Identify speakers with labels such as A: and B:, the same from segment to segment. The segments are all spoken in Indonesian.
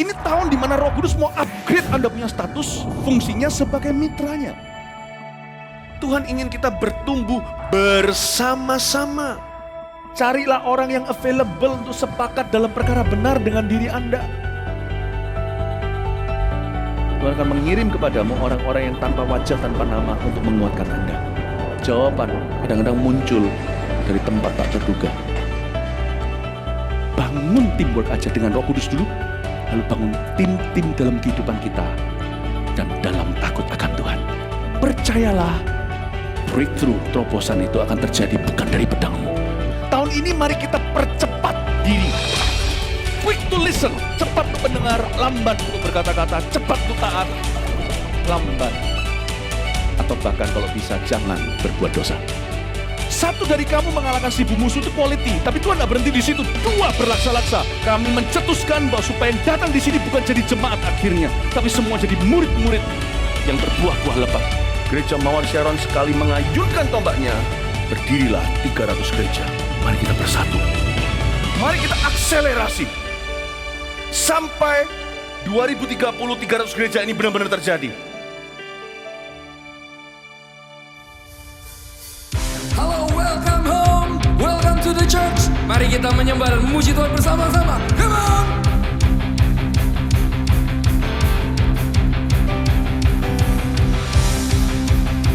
A: Ini tahun di mana Roh Kudus mau upgrade Anda punya status, fungsinya sebagai mitranya. Tuhan ingin kita bertumbuh bersama-sama. Carilah orang yang available untuk sepakat dalam perkara benar dengan diri Anda. Tuhan akan mengirim kepadamu orang-orang yang tanpa wajah, tanpa nama untuk menguatkan Anda. Jawaban kadang-kadang muncul dari tempat tak terduga. Bangun teamwork aja dengan Roh Kudus dulu, lalu bangun tim-tim dalam kehidupan kita dan dalam takut akan Tuhan. Percayalah, breakthrough, terobosan itu akan terjadi bukan dari pedangmu. Tahun ini mari kita percepat diri. Quick to listen, cepat untuk mendengar, lambat untuk berkata-kata, cepat untuk taat, lambat. Atau bahkan kalau bisa jangan berbuat dosa. Satu dari kamu mengalahkan 1000 musuh itu quality, tapi Tuhan tidak berhenti di situ. 2 berlaksa-laksa. Kami mencetuskan bahwa supaya yang datang di sini bukan jadi jemaat akhirnya, tapi semua jadi murid-murid yang berbuah-buah lebat. Gereja Mawar Sharon sekali mengayunkan tombaknya, berdirilah 300 gereja. Mari kita bersatu. Mari kita akselerasi. Sampai 2030 300 gereja ini benar-benar terjadi.
B: Halo, welcome home, welcome to the church. Mari kita menyembah dan memuji Tuhan bersama-sama. Come on.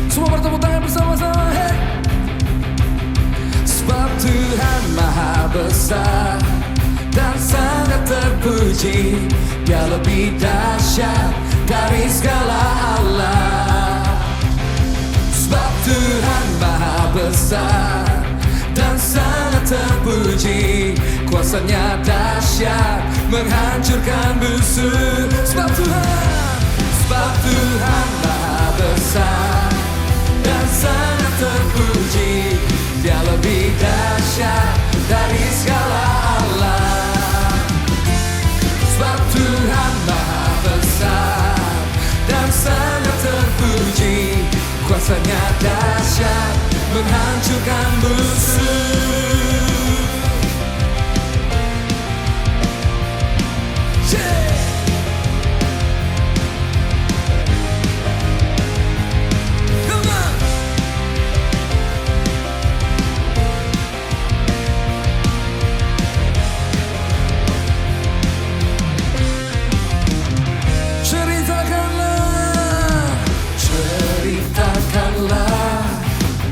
B: Semua bertepuk tangan bersama-sama. Hey. Sebab Tuhan Maha Besar dan sangat terpuji, Dia lebih dahsyat dari segala Allah. Sebab Tuhan Maha Besar dan sangat terpuji, kuasanya dahsyat menghancurkan musuh. Sebab Tuhan Maha Besar dan sangat terpuji, Dia lebih dahsyat dari segala Allah. Sebab Tuhan Maha Besar dan sangat terpuji, kuasanya dahsyat menghancurkan musuh. Yeah. Come on. Ceritakanlah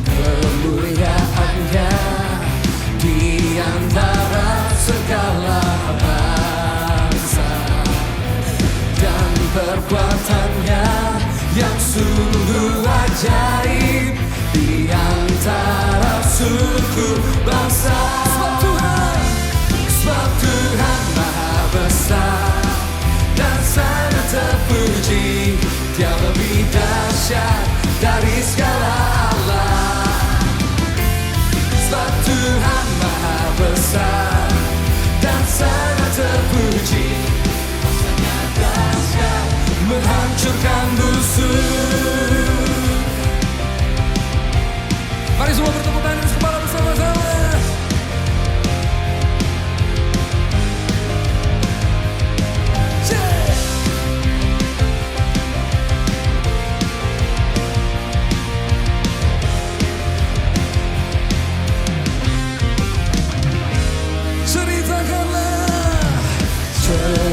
B: kemuliaan-Nya di antara segala bangsa, dan perbuatan-Nya yang sungguh ajaib di antara suku bangsa. Sebab Tuhan Maha Besar dan sangat terpuji, Dia lebih dahsyat dari segala Allah. Sebab Tuhan Maha Besar dan sangat terpuji, kuasanya dahsyat menghancurkan musuh. Mari semua bertepuk tangan di kepala bersama-sama.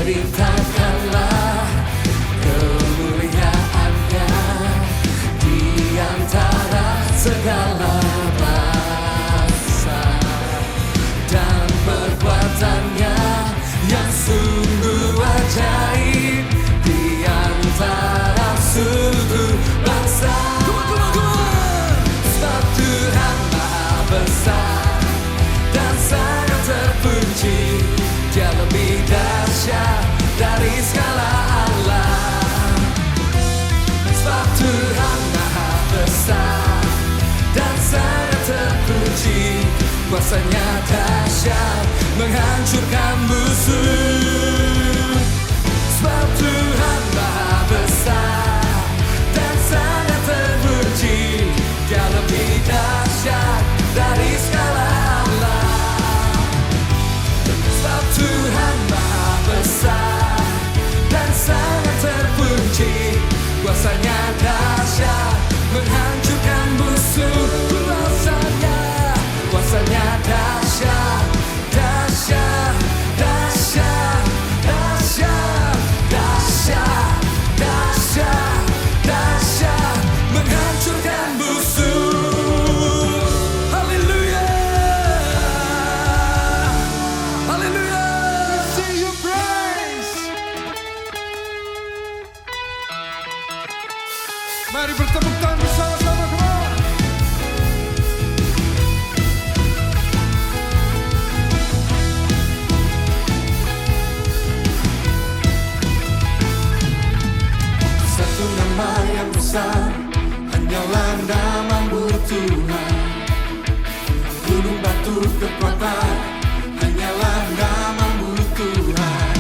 B: Ceritakanlah kemuliaan-Nya di antara segala bangsa, dan perbuatan-Nya yang sungguh ajaib di antara suku bangsa. Sebab Tuhan Maha Besar dan sangat terpuji, Dia lebih dahsyat dari segala Allah. Sebab Tuhan Maha Besar dan sangat terpuji, kuasanya dahsyat menghancurkan musuh. Sebab Tuhan Maha Besar dan sangat terpuji, Dia lebih dahsyat dari segala Allah. Sebab Tuhan Maha Besar dahsyat, menghancurkan musuh. Kuasanya dahsyat, dahsyat, dahsyat, dahsyat, dahsyat, dahsyat, dahsyat, menghancurkan musuh. Haleluya, haleluya. See you praise. Mari bertepuk tangan bersama-sama, come on. Satu nama yang besar, hanyalah namamu Tuhan. Gunung batu kekuatan, hanyalah namamu Tuhan.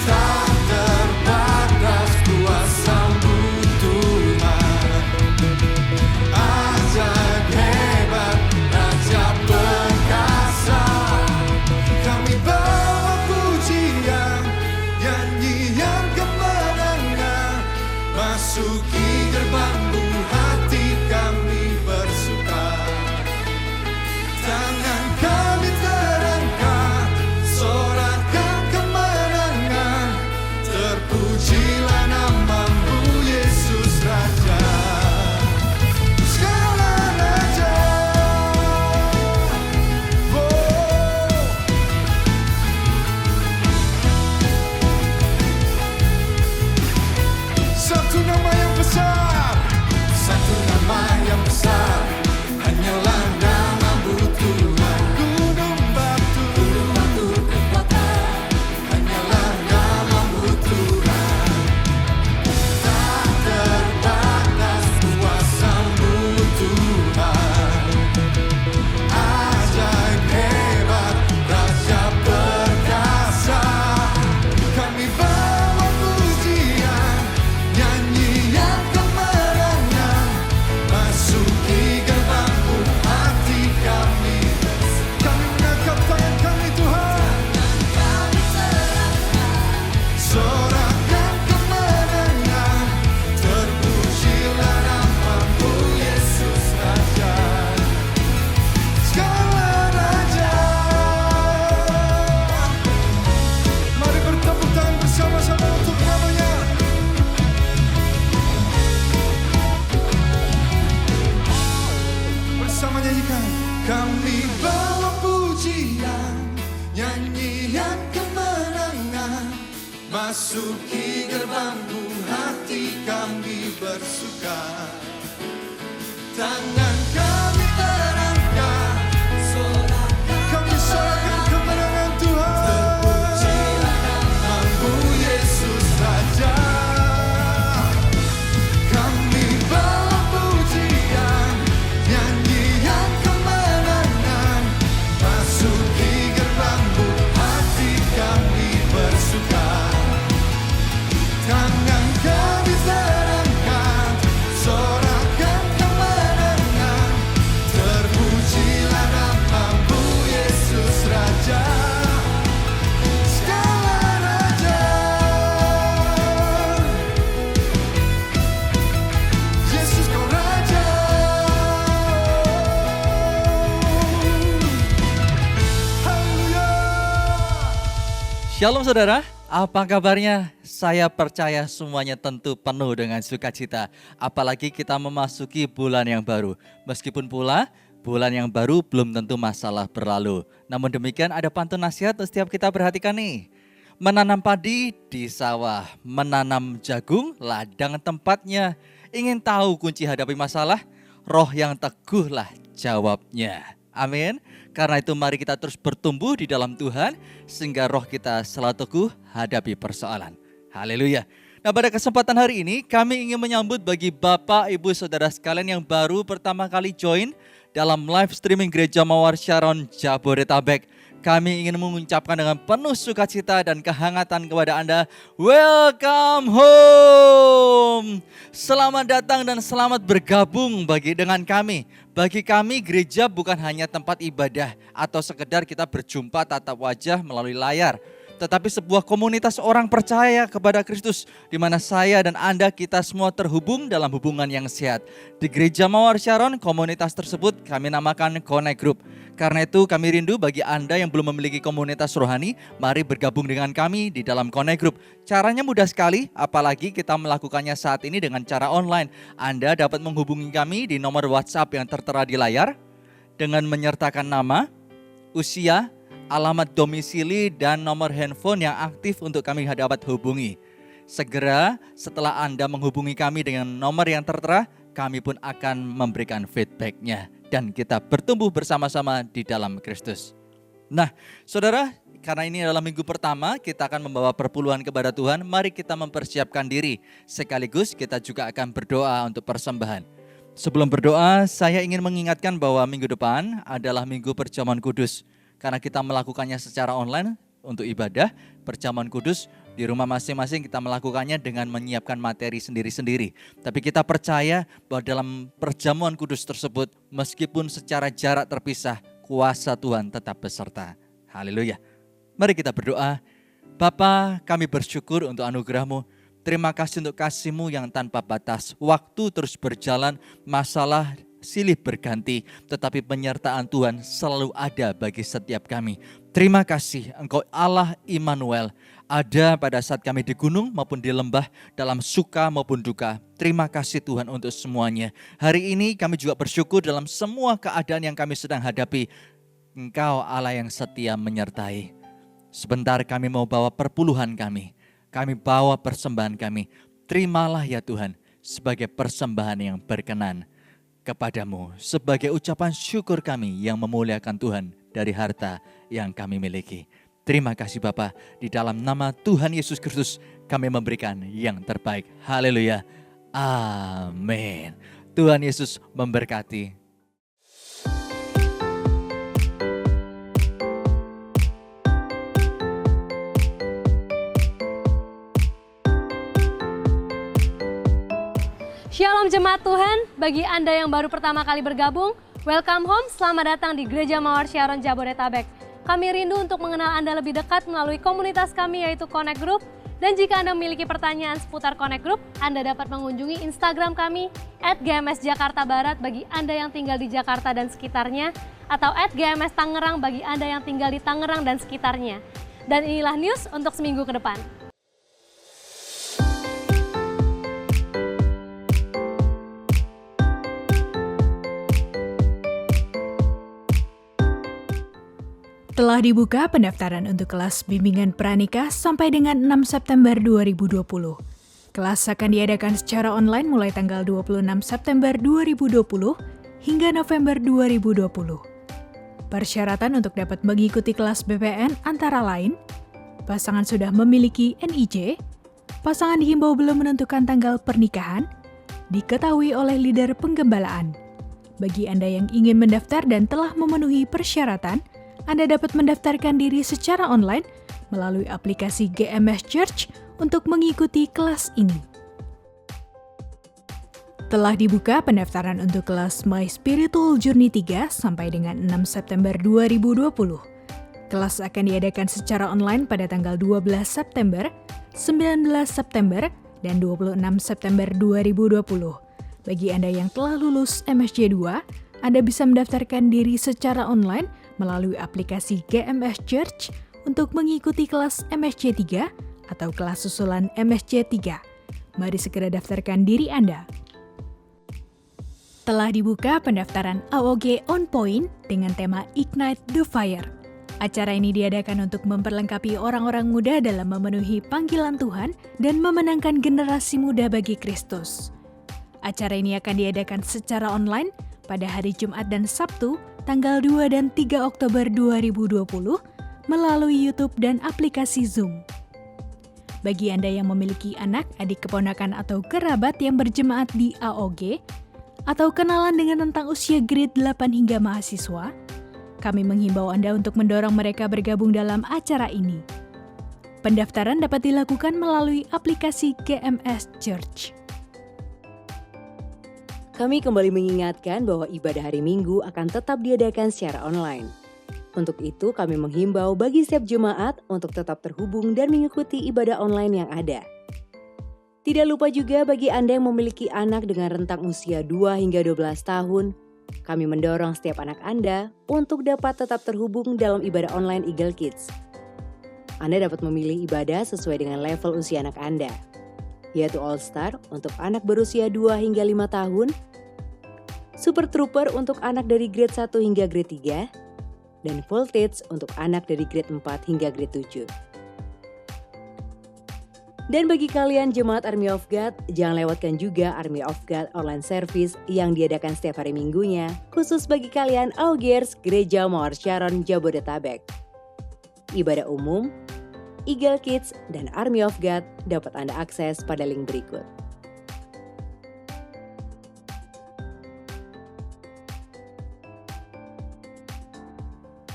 B: Tak terbatas kuasa-Mu Tuhan. Ajaib hebat, Raja perkasa. Kami bawa pujian, nyanyian kemenangan. Masuki gerbang-Mu, hati kami bersuka. Tangan kami terangkat, sorakan kemenangan. Terpujilah nama-Mu Yesus Raja. Segala raja. Oh. Satu nama yang besar, satu nama yang besar, hanyalah namamu Tuhan. Gunung batu kekuatan, hanyalah namamu Tuhan. Tak terbatas kuasa-Mu Tuhan. Ajaib hebat, Raja perkasa. Kami bawa pujian, nyanyian kemenangan. Masuki gerbang-Mu, hati kami. Kami mengangkat tangan kami Tuhan. Sorakan kemenangan. Terpujilah nama-Mu Yesus Raja. Segala raja. Mari bertepuk tangan bersama-sama untuk namanya. Bersama nyanyikan. Kami bawa pujian, nyanyian kemenangan. Masuki gerbang-Mu, hati kami bersuka. Tangan kami terangkat, kami sorakan kemenangan Tuhan. Terpujilah nama-Mu Yesus Raja. Kami bawa pujian, nyanyian kemenangan. Masuki gerbang-Mu, hati kami bersuka. Tangan kami terangkat, sorakan kemenangan. Terpujilah nama-Mu Yesus Raja. Segala raja. Yesus Kau Raja. Haleluya.
C: Shalom saudara, apa kabarnya? Saya percaya semuanya tentu penuh dengan sukacita. Apalagi kita memasuki bulan yang baru. Meskipun pula bulan yang baru belum tentu masalah berlalu. Namun demikian ada pantun nasihat untuk setiap kita perhatikan nih. Menanam padi di sawah, menanam jagung ladang tempatnya. Ingin tahu kunci hadapi masalah? Roh yang teguhlah jawabnya. Amin. Karena itu mari kita terus bertumbuh di dalam Tuhan sehingga roh kita selalu teguh hadapi persoalan. Haleluya. Nah, pada kesempatan hari ini kami ingin menyambut bagi Bapak, Ibu, Saudara sekalian yang baru pertama kali join dalam live streaming Gereja Mawar Sharon Jabodetabek. Kami ingin mengucapkan dengan penuh sukacita dan kehangatan kepada Anda, welcome home. Selamat datang dan selamat bergabung dengan kami. Bagi kami gereja bukan hanya tempat ibadah atau sekedar kita berjumpa tatap wajah melalui layar. tetapi sebuah komunitas orang percaya kepada Kristus, di mana saya dan Anda kita semua terhubung dalam hubungan yang sehat. Di Gereja Mawar Sharon, komunitas tersebut kami namakan Connect Group. Karena itu kami rindu bagi Anda yang belum memiliki komunitas rohani, mari bergabung dengan kami di dalam Connect Group. Caranya mudah sekali, apalagi kita melakukannya saat ini dengan cara online. Anda dapat menghubungi kami di nomor WhatsApp yang tertera di layar dengan menyertakan nama, usia, alamat domisili, dan nomor handphone yang aktif untuk kami dapat hubungi. Segera setelah Anda menghubungi kami dengan nomor yang tertera, kami pun akan memberikan feedbacknya. Dan kita bertumbuh bersama-sama di dalam Kristus. Nah, saudara, karena ini adalah minggu pertama, kita akan membawa perpuluhan kepada Tuhan. Mari kita mempersiapkan diri. Sekaligus kita juga akan berdoa untuk persembahan. Sebelum berdoa, saya ingin mengingatkan bahwa minggu depan adalah minggu perjamuan kudus. Karena kita melakukannya secara online untuk ibadah, perjamuan kudus di rumah masing-masing kita melakukannya dengan menyiapkan materi sendiri-sendiri. Tapi kita percaya bahwa dalam perjamuan kudus tersebut, meskipun secara jarak terpisah, kuasa Tuhan tetap beserta. Haleluya. Mari kita berdoa. Bapa, kami bersyukur untuk anugerah-Mu. Terima kasih untuk kasih-Mu yang tanpa batas. Waktu terus berjalan, masalah silih berganti, tetapi penyertaan Tuhan selalu ada bagi setiap kami. Terima kasih Engkau Allah Immanuel, ada pada saat kami di gunung maupun di lembah, dalam suka maupun duka. Terima kasih Tuhan untuk semuanya. Hari ini kami juga bersyukur dalam semua keadaan yang kami sedang hadapi. Engkau Allah yang setia menyertai. Sebentar kami mau bawa perpuluhan kami bawa persembahan kami. Terimalah ya Tuhan sebagai persembahan yang berkenan kepadamu, sebagai ucapan syukur kami yang memuliakan Tuhan dari harta yang kami miliki. Terima kasih Bapa, di dalam nama Tuhan Yesus Kristus kami memberikan yang terbaik. Haleluya. Amin. Tuhan Yesus memberkati.
D: Shalom jemaat Tuhan, bagi Anda yang baru pertama kali bergabung, welcome home, selamat datang di Gereja Mawar Sharon Jabodetabek. Kami rindu untuk mengenal Anda lebih dekat melalui komunitas kami yaitu Connect Group. Dan jika Anda memiliki pertanyaan seputar Connect Group, Anda dapat mengunjungi Instagram kami @gmsjakartabarat bagi Anda yang tinggal di Jakarta dan sekitarnya, atau @gmstangerang bagi Anda yang tinggal di Tangerang dan sekitarnya. Dan inilah news untuk seminggu ke depan.
E: Telah dibuka pendaftaran untuk kelas bimbingan pranikah sampai dengan 6 September 2020. Kelas akan diadakan secara online mulai tanggal 26 September 2020 hingga November 2020. Persyaratan untuk dapat mengikuti kelas BPN antara lain, pasangan sudah memiliki NIJ, pasangan dihimbau belum menentukan tanggal pernikahan, diketahui oleh leader penggembalaan. Bagi Anda yang ingin mendaftar dan telah memenuhi persyaratan, Anda dapat mendaftarkan diri secara online melalui aplikasi GMS Church untuk mengikuti kelas ini. Telah dibuka pendaftaran untuk kelas My Spiritual Journey 3 sampai dengan 6 September 2020. Kelas akan diadakan secara online pada tanggal 12 September, 19 September, dan 26 September 2020. Bagi Anda yang telah lulus MSJ 2, Anda bisa mendaftarkan diri secara online melalui aplikasi GMS Church untuk mengikuti kelas MSJ 3 atau kelas susulan MSJ 3. Mari segera daftarkan diri Anda. Telah dibuka pendaftaran AOG On Point dengan tema Ignite the Fire. Acara ini diadakan untuk memperlengkapi orang-orang muda dalam memenuhi panggilan Tuhan dan memenangkan generasi muda bagi Kristus. Acara ini akan diadakan secara online pada hari Jumat dan Sabtu, tanggal 2 dan 3 Oktober 2020 melalui YouTube dan aplikasi Zoom. Bagi Anda yang memiliki anak, adik, keponakan, atau kerabat yang berjemaat di AOG, atau kenalan dengan rentang usia grade 8 hingga mahasiswa, kami menghimbau Anda untuk mendorong mereka bergabung dalam acara ini. Pendaftaran dapat dilakukan melalui aplikasi GMS Church.
F: Kami kembali mengingatkan bahwa ibadah hari Minggu akan tetap diadakan secara online. Untuk itu kami menghimbau bagi setiap jemaat untuk tetap terhubung dan mengikuti ibadah online yang ada. Tidak lupa juga bagi Anda yang memiliki anak dengan rentang usia 2 hingga 12 tahun, kami mendorong setiap anak Anda untuk dapat tetap terhubung dalam ibadah online Eagle Kids. Anda dapat memilih ibadah sesuai dengan level usia anak Anda, yaitu All Star untuk anak berusia 2 hingga 5 tahun, Super Trooper untuk anak dari grade 1 hingga grade 3, dan Voltage untuk anak dari grade 4 hingga grade 7. Dan bagi kalian jemaat Army of God, jangan lewatkan juga Army of God online service yang diadakan setiap hari minggunya, khusus bagi kalian Augers Gereja Mawar Sharon Jabodetabek. Ibadah umum, Eagle Kids, dan Army of God dapat Anda akses pada link berikut.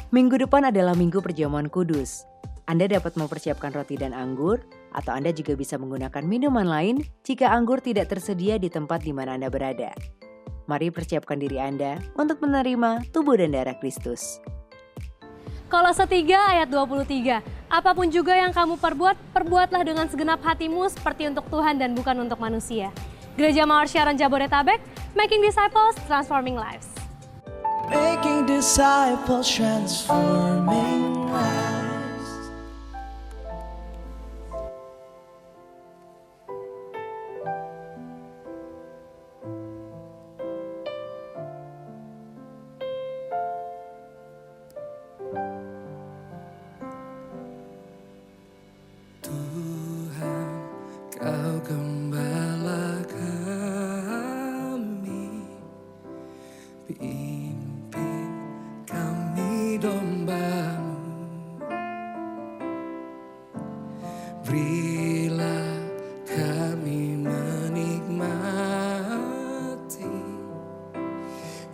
F: Minggu depan adalah Minggu Perjamuan Kudus. Anda dapat mempersiapkan roti dan anggur, atau Anda juga bisa menggunakan minuman lain jika anggur tidak tersedia di tempat di mana Anda berada. Mari persiapkan diri Anda untuk menerima tubuh dan darah Kristus.
D: Kolose 3 ayat 23, apapun juga yang kamu perbuat, perbuatlah dengan segenap hatimu seperti untuk Tuhan dan bukan untuk manusia. Gereja Mawar Sharon Jabodetabek, making disciples, transforming lives.
G: Making disciples, transforming lives.
B: Tuhan, Kau gembala kami, pimpin kami domba-Mu. Berilah kami menikmati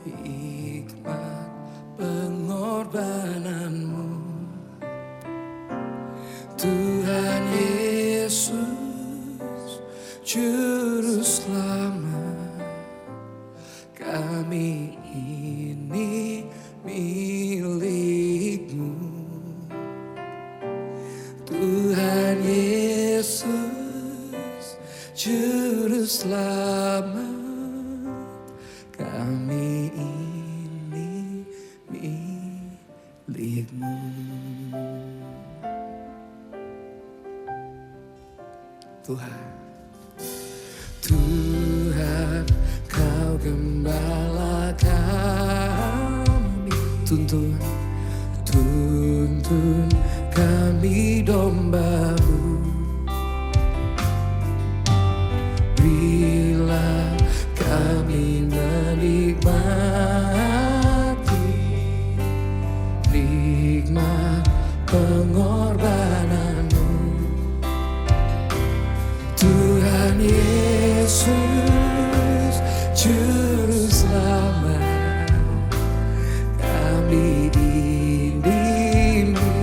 B: hikmat pengorbanan-Mu. Tuhan Yesus, Juru Selamat, kami ini milik-Mu. Tuhan Yesus, Juru Selamat, kami ini milik-Mu. Tuhan, Kau gembala kami, tuntun kami domba-Mu. Berilah kami menikmati nikmat pengorbanan-Mu. Tuhan Yesus, Juru Selamat, kami ini milik-Mu.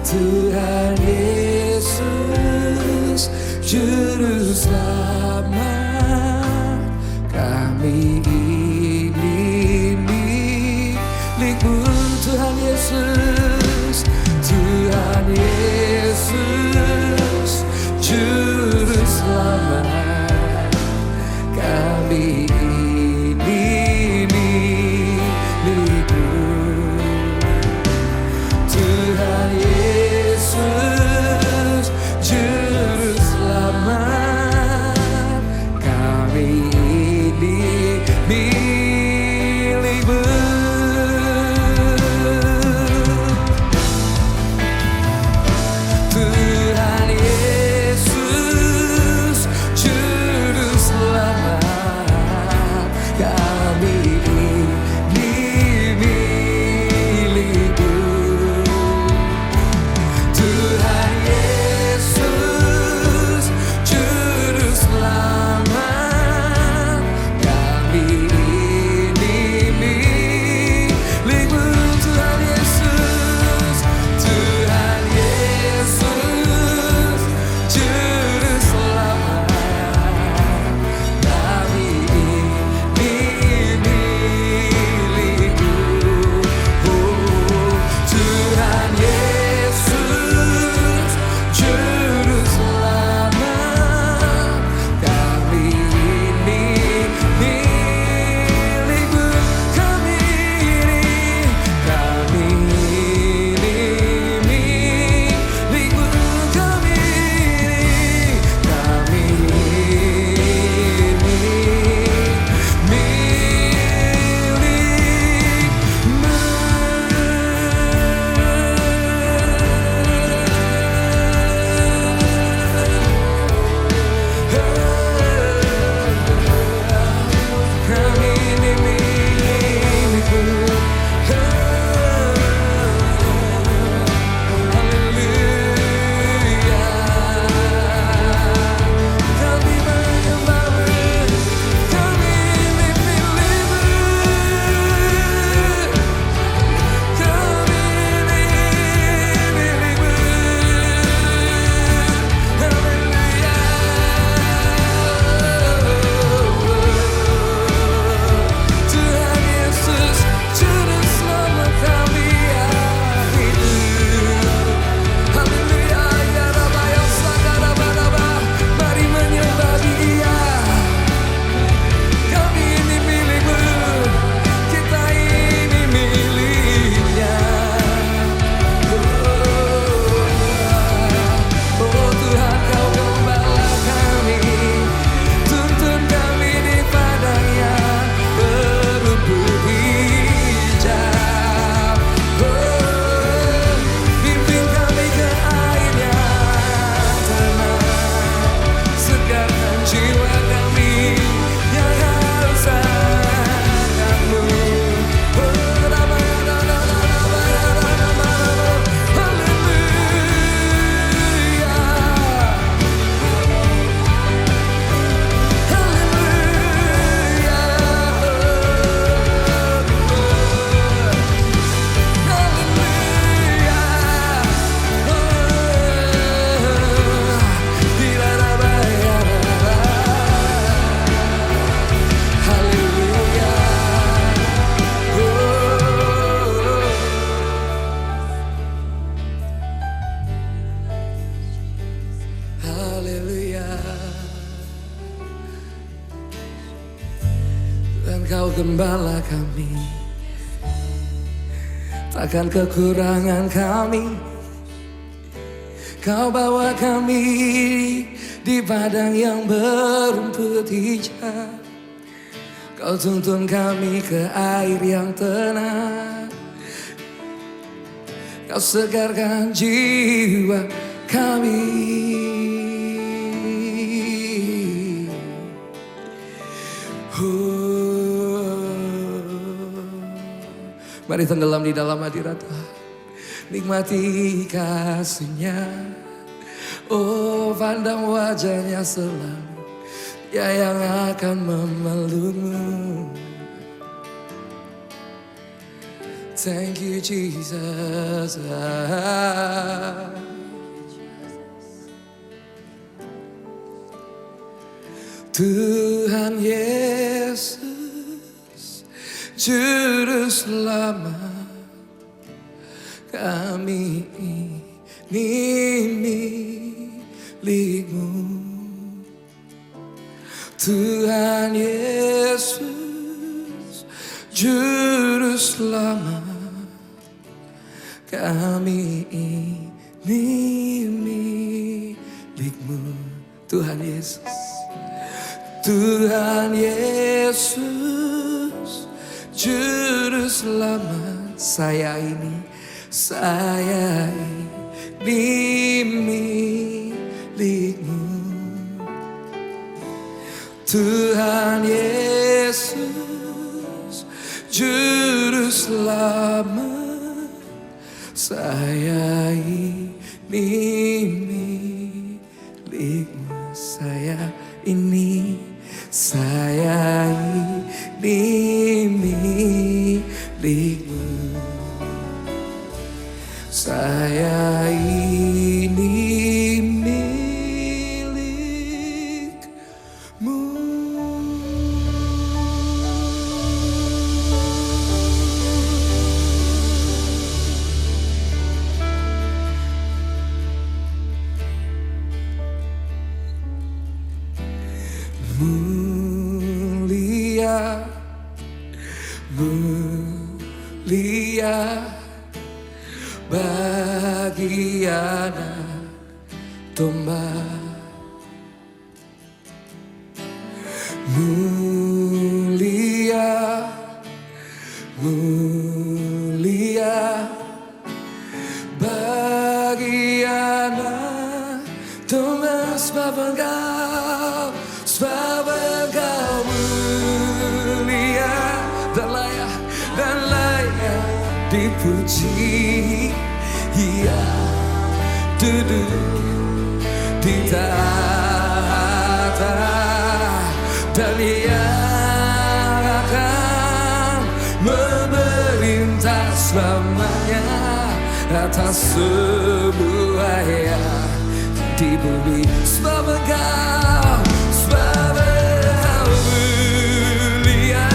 B: Tuhan Yesus, Juru Selamat, kami ini milik-Mu. gembala kami, takkan kekurangan kami. Kau bawa kami di padang yang berumput hijau. Kau tuntun kami ke air yang tenang. Kau segarkan jiwa kami. Mari tenggelam di dalam hadirat Tuhan, nikmati kasih-Nya. Oh, pandang wajah-Nya selalu, Dia yang akan memelukmu. Thank you Jesus. Tuhan Yesus, Juru Selamat, kami ini milik-Mu. Tuhan Yesus, Juru Selamat, kami ini milik-Mu. Tuhan Yesus, Tuhan Yesus, Juru Selamat, saya ini milik-Mu. Tuhan Yesus, Juru Selamat, saya ini milik-Mu. Saya ini milik-Mu. Saya ini milik-Mu. Mulia, mulia bagi anak domba. Mulia, mulia bagi anak domba, sebab Engkau mulia dan layak dipuji. Ia duduk di tahta dan Ia akan memerintah selamanya atas semua yang di bumi. Sebab Engkau mulia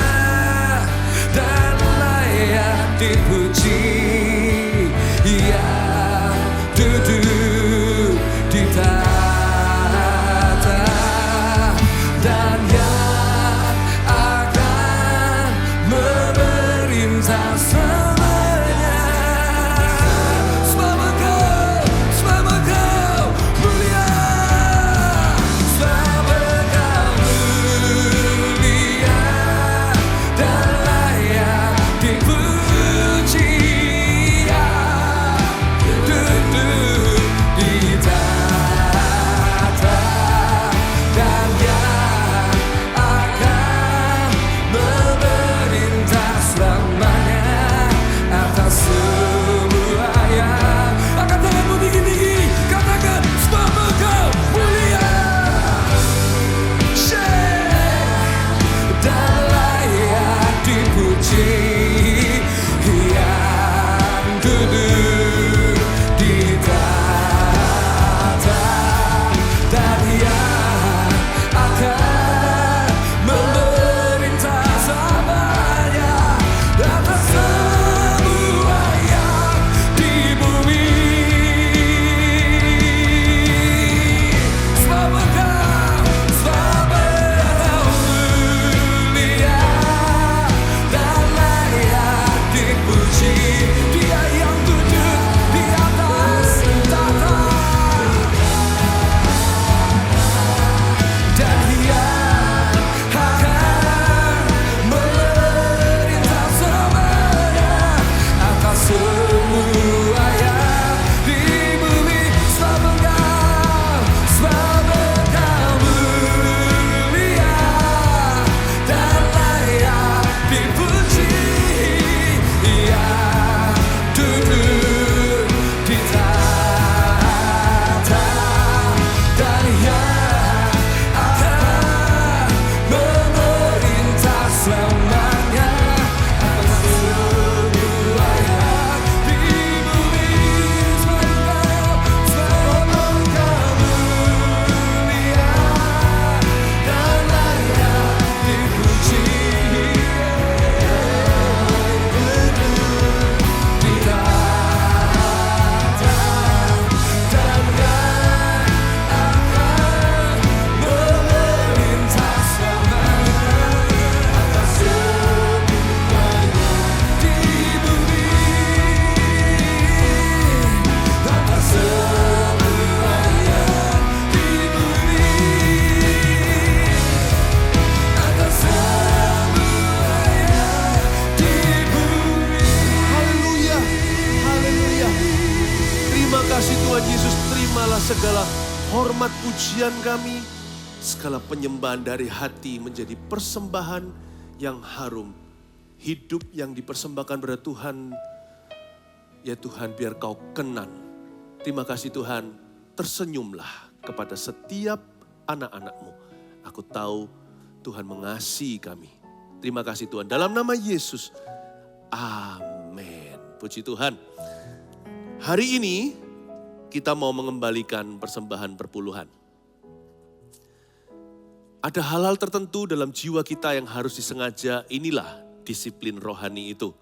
B: dan layak dipuji. Ia duduk di tahta dan yang akan memerintah selamanya. Sebab Engkau mulia, sebab Engkau mulia dan layak dipuji. Selamanya
H: segala hormat pujian kami, segala penyembahan dari hati menjadi persembahan yang harum. Hidup yang dipersembahkan pada Tuhan, ya Tuhan biar Kau kenan. Terima kasih Tuhan, tersenyumlah kepada setiap anak-anak-Mu. Aku tahu Tuhan mengasihi kami. Terima kasih Tuhan, dalam nama Yesus. Amin. Puji Tuhan. Hari ini kita mau mengembalikan persembahan perpuluhan. Ada hal-hal tertentu dalam jiwa kita yang harus disengaja, inilah disiplin rohani itu.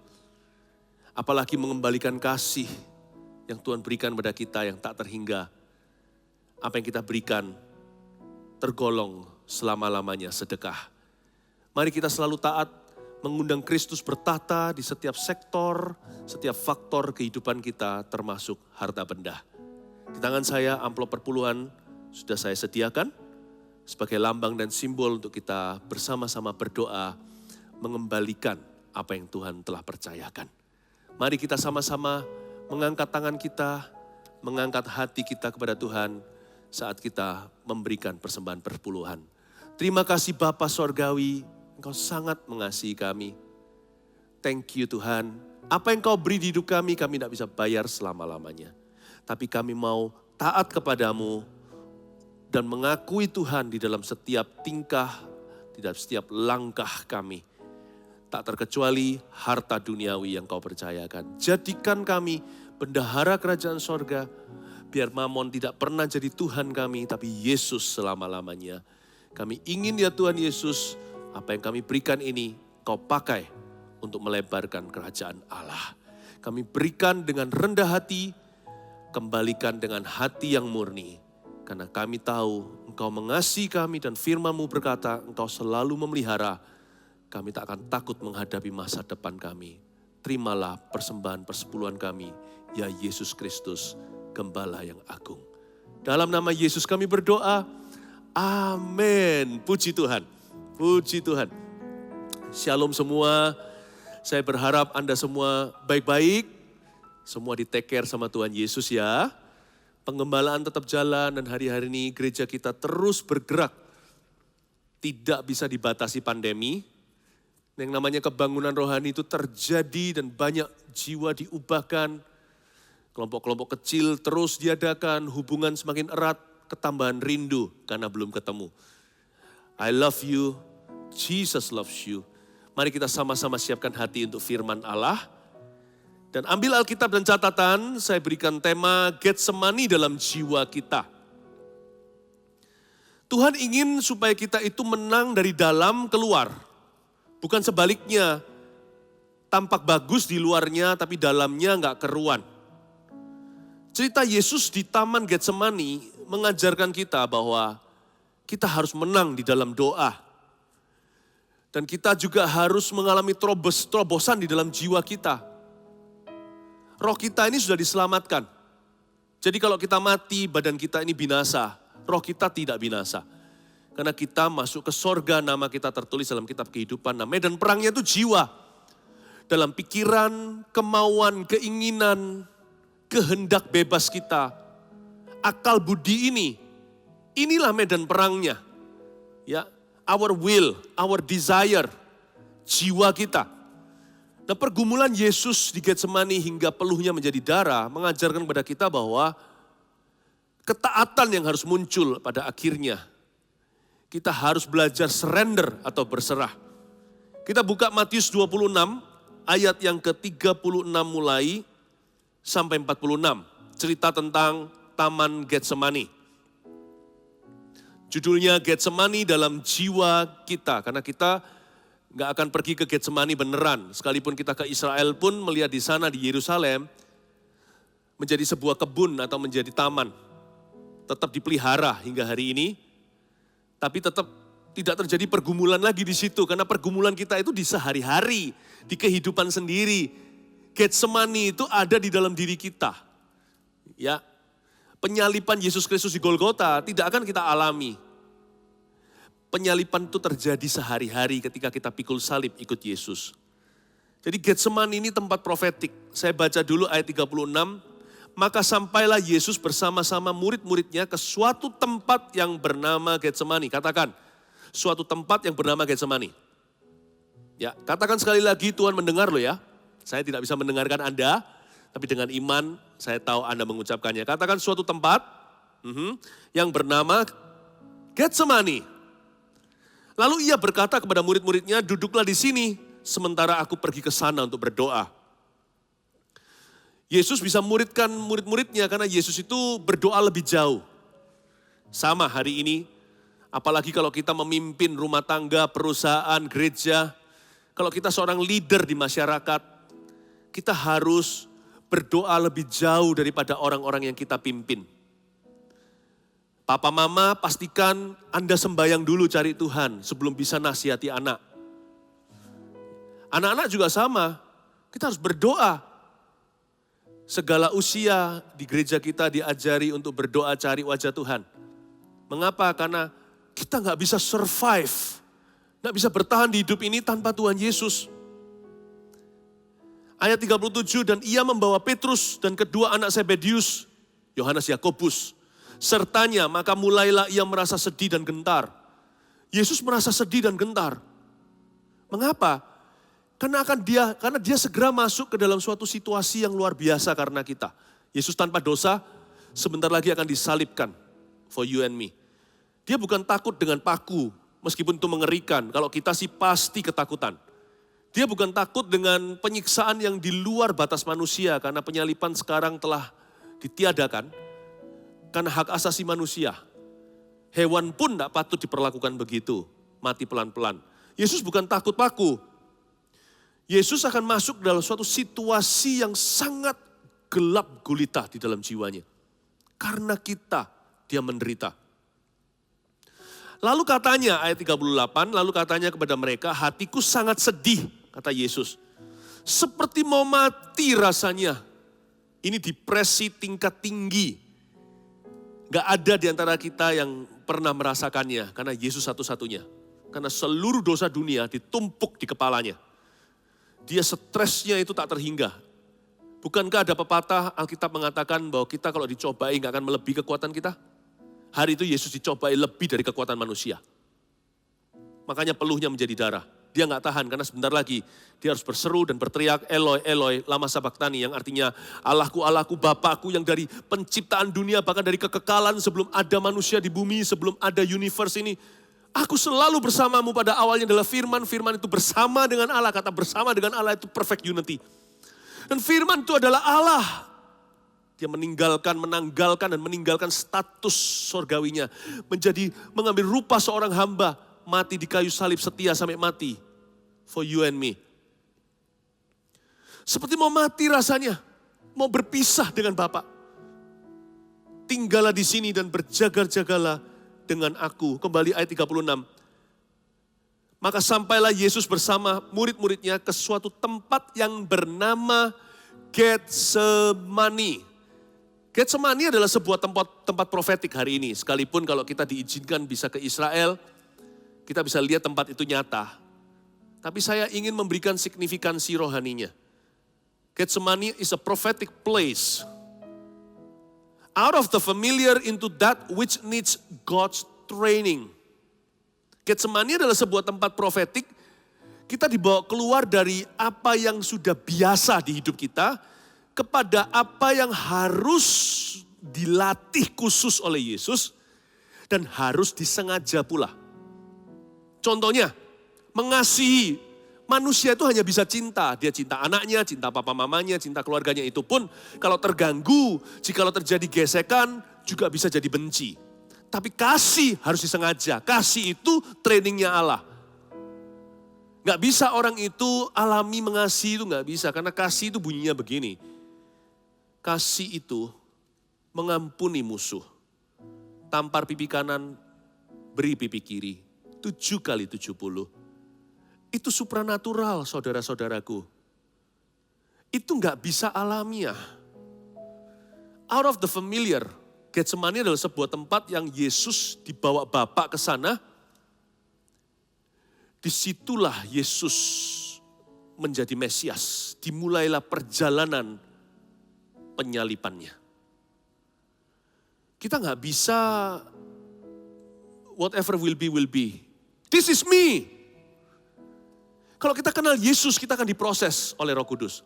H: Apalagi mengembalikan kasih yang Tuhan berikan pada kita yang tak terhingga. Apa yang kita berikan tergolong selama-lamanya sedekah. Mari kita selalu taat, mengundang Kristus bertata di setiap sektor, setiap faktor kehidupan kita termasuk harta benda. Di tangan saya amplop perpuluhan sudah saya sediakan sebagai lambang dan simbol untuk kita bersama-sama berdoa mengembalikan apa yang Tuhan telah percayakan. Mari kita sama-sama mengangkat tangan kita, mengangkat hati kita kepada Tuhan saat kita memberikan persembahan perpuluhan. Terima kasih Bapa Sorgawi, Engkau sangat mengasihi kami. Thank you Tuhan. Apa yang Kau beri di hidup kami tidak bisa bayar selama-lamanya. Tapi kami mau taat kepadamu dan mengakui Tuhan di dalam setiap tingkah, di dalam setiap langkah kami. Tak terkecuali harta duniawi yang Kau percayakan. Jadikan kami bendahara kerajaan sorga, biar Mamon tidak pernah jadi Tuhan kami, tapi Yesus selama-lamanya. Kami ingin ya Tuhan Yesus, apa yang kami berikan ini Kau pakai untuk melebarkan kerajaan Allah. Kami berikan dengan rendah hati, kembalikan dengan hati yang murni. Karena kami tahu Engkau mengasihi kami dan firman-Mu berkata Engkau selalu memelihara. Kami tak akan takut menghadapi masa depan kami. Terimalah persembahan persepuluhan kami, ya Yesus Kristus, Gembala yang agung. Dalam nama Yesus kami berdoa, amin. Puji Tuhan. Puji Tuhan. Shalom semua. Saya berharap Anda semua baik-baik. Semua di take care sama Tuhan Yesus ya. Pengembalaan tetap jalan dan hari-hari ini gereja kita terus bergerak. Tidak bisa dibatasi pandemi. Yang namanya kebangunan rohani itu terjadi dan banyak jiwa diubahkan. Kelompok-kelompok kecil terus diadakan, hubungan semakin erat, ketambahan rindu karena belum ketemu. I love you, Jesus loves you. Mari kita sama-sama siapkan hati untuk firman Allah. Dan ambil Alkitab dan catatan, saya berikan tema Getsemani dalam jiwa kita. Tuhan ingin supaya kita itu menang dari dalam keluar. Bukan sebaliknya, tampak bagus di luarnya tapi dalamnya enggak keruan. Cerita Yesus di Taman Getsemani mengajarkan kita bahwa kita harus menang di dalam doa. Dan kita juga harus mengalami terobosan di dalam jiwa kita. Roh kita ini sudah diselamatkan. Jadi kalau kita mati, badan kita ini binasa. Roh kita tidak binasa. Karena kita masuk ke sorga, nama kita tertulis dalam kitab kehidupan. Nah, medan perangnya itu jiwa. Dalam pikiran, kemauan, keinginan, kehendak bebas kita. Akal budi ini, inilah medan perangnya. Ya, our will, our desire, jiwa kita. Nah, pergumulan Yesus di Getsemani hingga peluhnya menjadi darah mengajarkan kepada kita bahwa ketaatan yang harus muncul pada akhirnya. Kita harus belajar surrender atau berserah. Kita buka Matius 26 ayat yang ke-36 mulai sampai 46. Cerita tentang Taman Getsemani. Judulnya Getsemani dalam jiwa kita. Karena kita gak akan pergi ke Getsemani beneran. Sekalipun kita ke Israel pun melihat di sana di Yerusalem. Menjadi sebuah kebun atau menjadi taman. Tetap dipelihara hingga hari ini. Tapi tetap tidak terjadi pergumulan lagi di situ. Karena pergumulan kita itu di sehari-hari. Di kehidupan sendiri. Getsemani itu ada di dalam diri kita. Ya, penyalipan Yesus Kristus di Golgota tidak akan kita alami. Penyalipan itu terjadi sehari-hari ketika kita pikul salib ikut Yesus. Jadi Getsemani ini tempat profetik. Saya baca dulu ayat 36. Maka sampailah Yesus bersama-sama murid-muridnya ke suatu tempat yang bernama Getsemani. Katakan, suatu tempat yang bernama Getsemani. Ya, katakan sekali lagi, Tuhan mendengar loh ya. Saya tidak bisa mendengarkan Anda, tapi dengan iman saya tahu Anda mengucapkannya. Katakan suatu tempat yang bernama Getsemani. Lalu ia berkata kepada murid-muridnya, duduklah di sini sementara aku pergi ke sana untuk berdoa. Yesus bisa muridkan murid-muridnya karena Yesus itu berdoa lebih jauh. Sama hari ini, apalagi kalau kita memimpin rumah tangga, perusahaan, gereja, kalau kita seorang leader di masyarakat, kita harus berdoa lebih jauh daripada orang-orang yang kita pimpin. Papa mama pastikan Anda sembahyang dulu cari Tuhan sebelum bisa nasihati anak. Anak-anak juga sama, kita harus berdoa. Segala usia di gereja kita diajari untuk berdoa cari wajah Tuhan. Mengapa? Karena kita nggak bisa survive, nggak bisa bertahan di hidup ini tanpa Tuhan Yesus. Ayat 37, dan ia membawa Petrus dan kedua anak Zebedius, Yohanes Yakobus, sertanya, maka mulailah ia merasa sedih dan gentar. Yesus merasa sedih dan gentar. Mengapa? Karena dia segera masuk ke dalam suatu situasi yang luar biasa karena kita. Yesus tanpa dosa, sebentar lagi akan disalibkan for you and me. Dia bukan takut dengan paku, meskipun itu mengerikan. Kalau kita sih pasti ketakutan. Dia bukan takut dengan penyiksaan yang di luar batas manusia, karena penyaliban sekarang telah ditiadakan. Karena hak asasi manusia. Hewan pun tidak patut diperlakukan begitu, mati pelan-pelan. Yesus bukan takut paku. Yesus akan masuk dalam suatu situasi yang sangat gelap gulita di dalam jiwanya. Karena kita, dia menderita. Lalu katanya, ayat 38, lalu katanya kepada mereka, hatiku sangat sedih, kata Yesus. Seperti mau mati rasanya. Ini depresi tingkat tinggi. Gak ada di antara kita yang pernah merasakannya, karena Yesus satu-satunya. Karena seluruh dosa dunia ditumpuk di kepalanya. Dia stresnya itu tak terhingga. Bukankah ada pepatah Alkitab mengatakan bahwa kita kalau dicobai gak akan melebihi kekuatan kita? Hari itu Yesus dicobai lebih dari kekuatan manusia. Makanya peluhnya menjadi darah. Dia gak tahan karena sebentar lagi dia harus berseru dan berteriak Eloi, Eloi, lama sabachthani, yang artinya Allahku, Allahku, Bapakku yang dari penciptaan dunia, bahkan dari kekekalan sebelum ada manusia di bumi, sebelum ada universe ini. Aku selalu bersamamu. Pada awalnya adalah firman, firman itu bersama dengan Allah. Kata bersama dengan Allah itu perfect unity. Dan firman itu adalah Allah. Dia menanggalkan dan meninggalkan status sorgawinya. Mengambil rupa seorang hamba. Mati di kayu salib, setia sampai mati. For you and me. Seperti mau mati rasanya. Mau berpisah dengan Bapa. Tinggallah di sini dan berjaga-jagalah dengan aku. Kembali ayat 36. Maka sampailah Yesus bersama murid-muridnya ke suatu tempat yang bernama Getsemani. Getsemani adalah sebuah tempat profetik hari ini. Sekalipun kalau kita diizinkan bisa ke Israel, kita bisa lihat tempat itu nyata. Tapi saya ingin memberikan signifikansi rohaninya. Getsemani is a prophetic place. Out of the familiar into that which needs God's training. Getsemani adalah sebuah tempat profetik. Kita dibawa keluar dari apa yang sudah biasa di hidup kita kepada apa yang harus dilatih khusus oleh Yesus dan harus disengaja pula. Contohnya, mengasihi. Manusia itu hanya bisa cinta. Dia cinta anaknya, cinta papa mamanya, cinta keluarganya. Itu pun kalau terganggu, jikalau terjadi gesekan juga bisa jadi benci. Tapi kasih harus disengaja. Kasih itu trainingnya Allah. Gak bisa orang itu alami mengasihi, itu gak bisa. Karena kasih itu bunyinya begini. Kasih itu mengampuni musuh. Tampar pipi kanan, beri pipi kiri. 7 kali 70. Itu supranatural, saudara-saudaraku. Itu nggak bisa alamiah. Out of the familiar, Getsemani adalah sebuah tempat yang Yesus dibawa Bapa ke sana. Disitulah Yesus menjadi Mesias. Dimulailah perjalanan penyalipannya. Kita nggak bisa whatever will be, will be. This is me. Kalau kita kenal Yesus, kita akan diproses oleh Roh Kudus.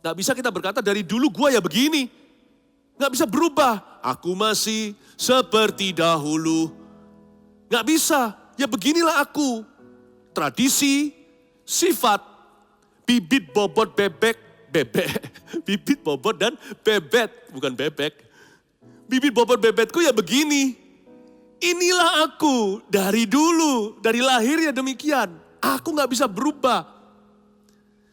H: Nggak bisa kita berkata dari dulu gua ya begini. Nggak bisa berubah. Aku masih seperti dahulu. Nggak bisa. Ya beginilah aku. Tradisi, sifat, bibit, bobot, bebek. Bibit, bobot, dan bebet. Bukan bebek. Bibit, bobot, bebetku ya begini. Inilah aku dari dulu. Dari lahir ya demikian. Aku nggak bisa berubah.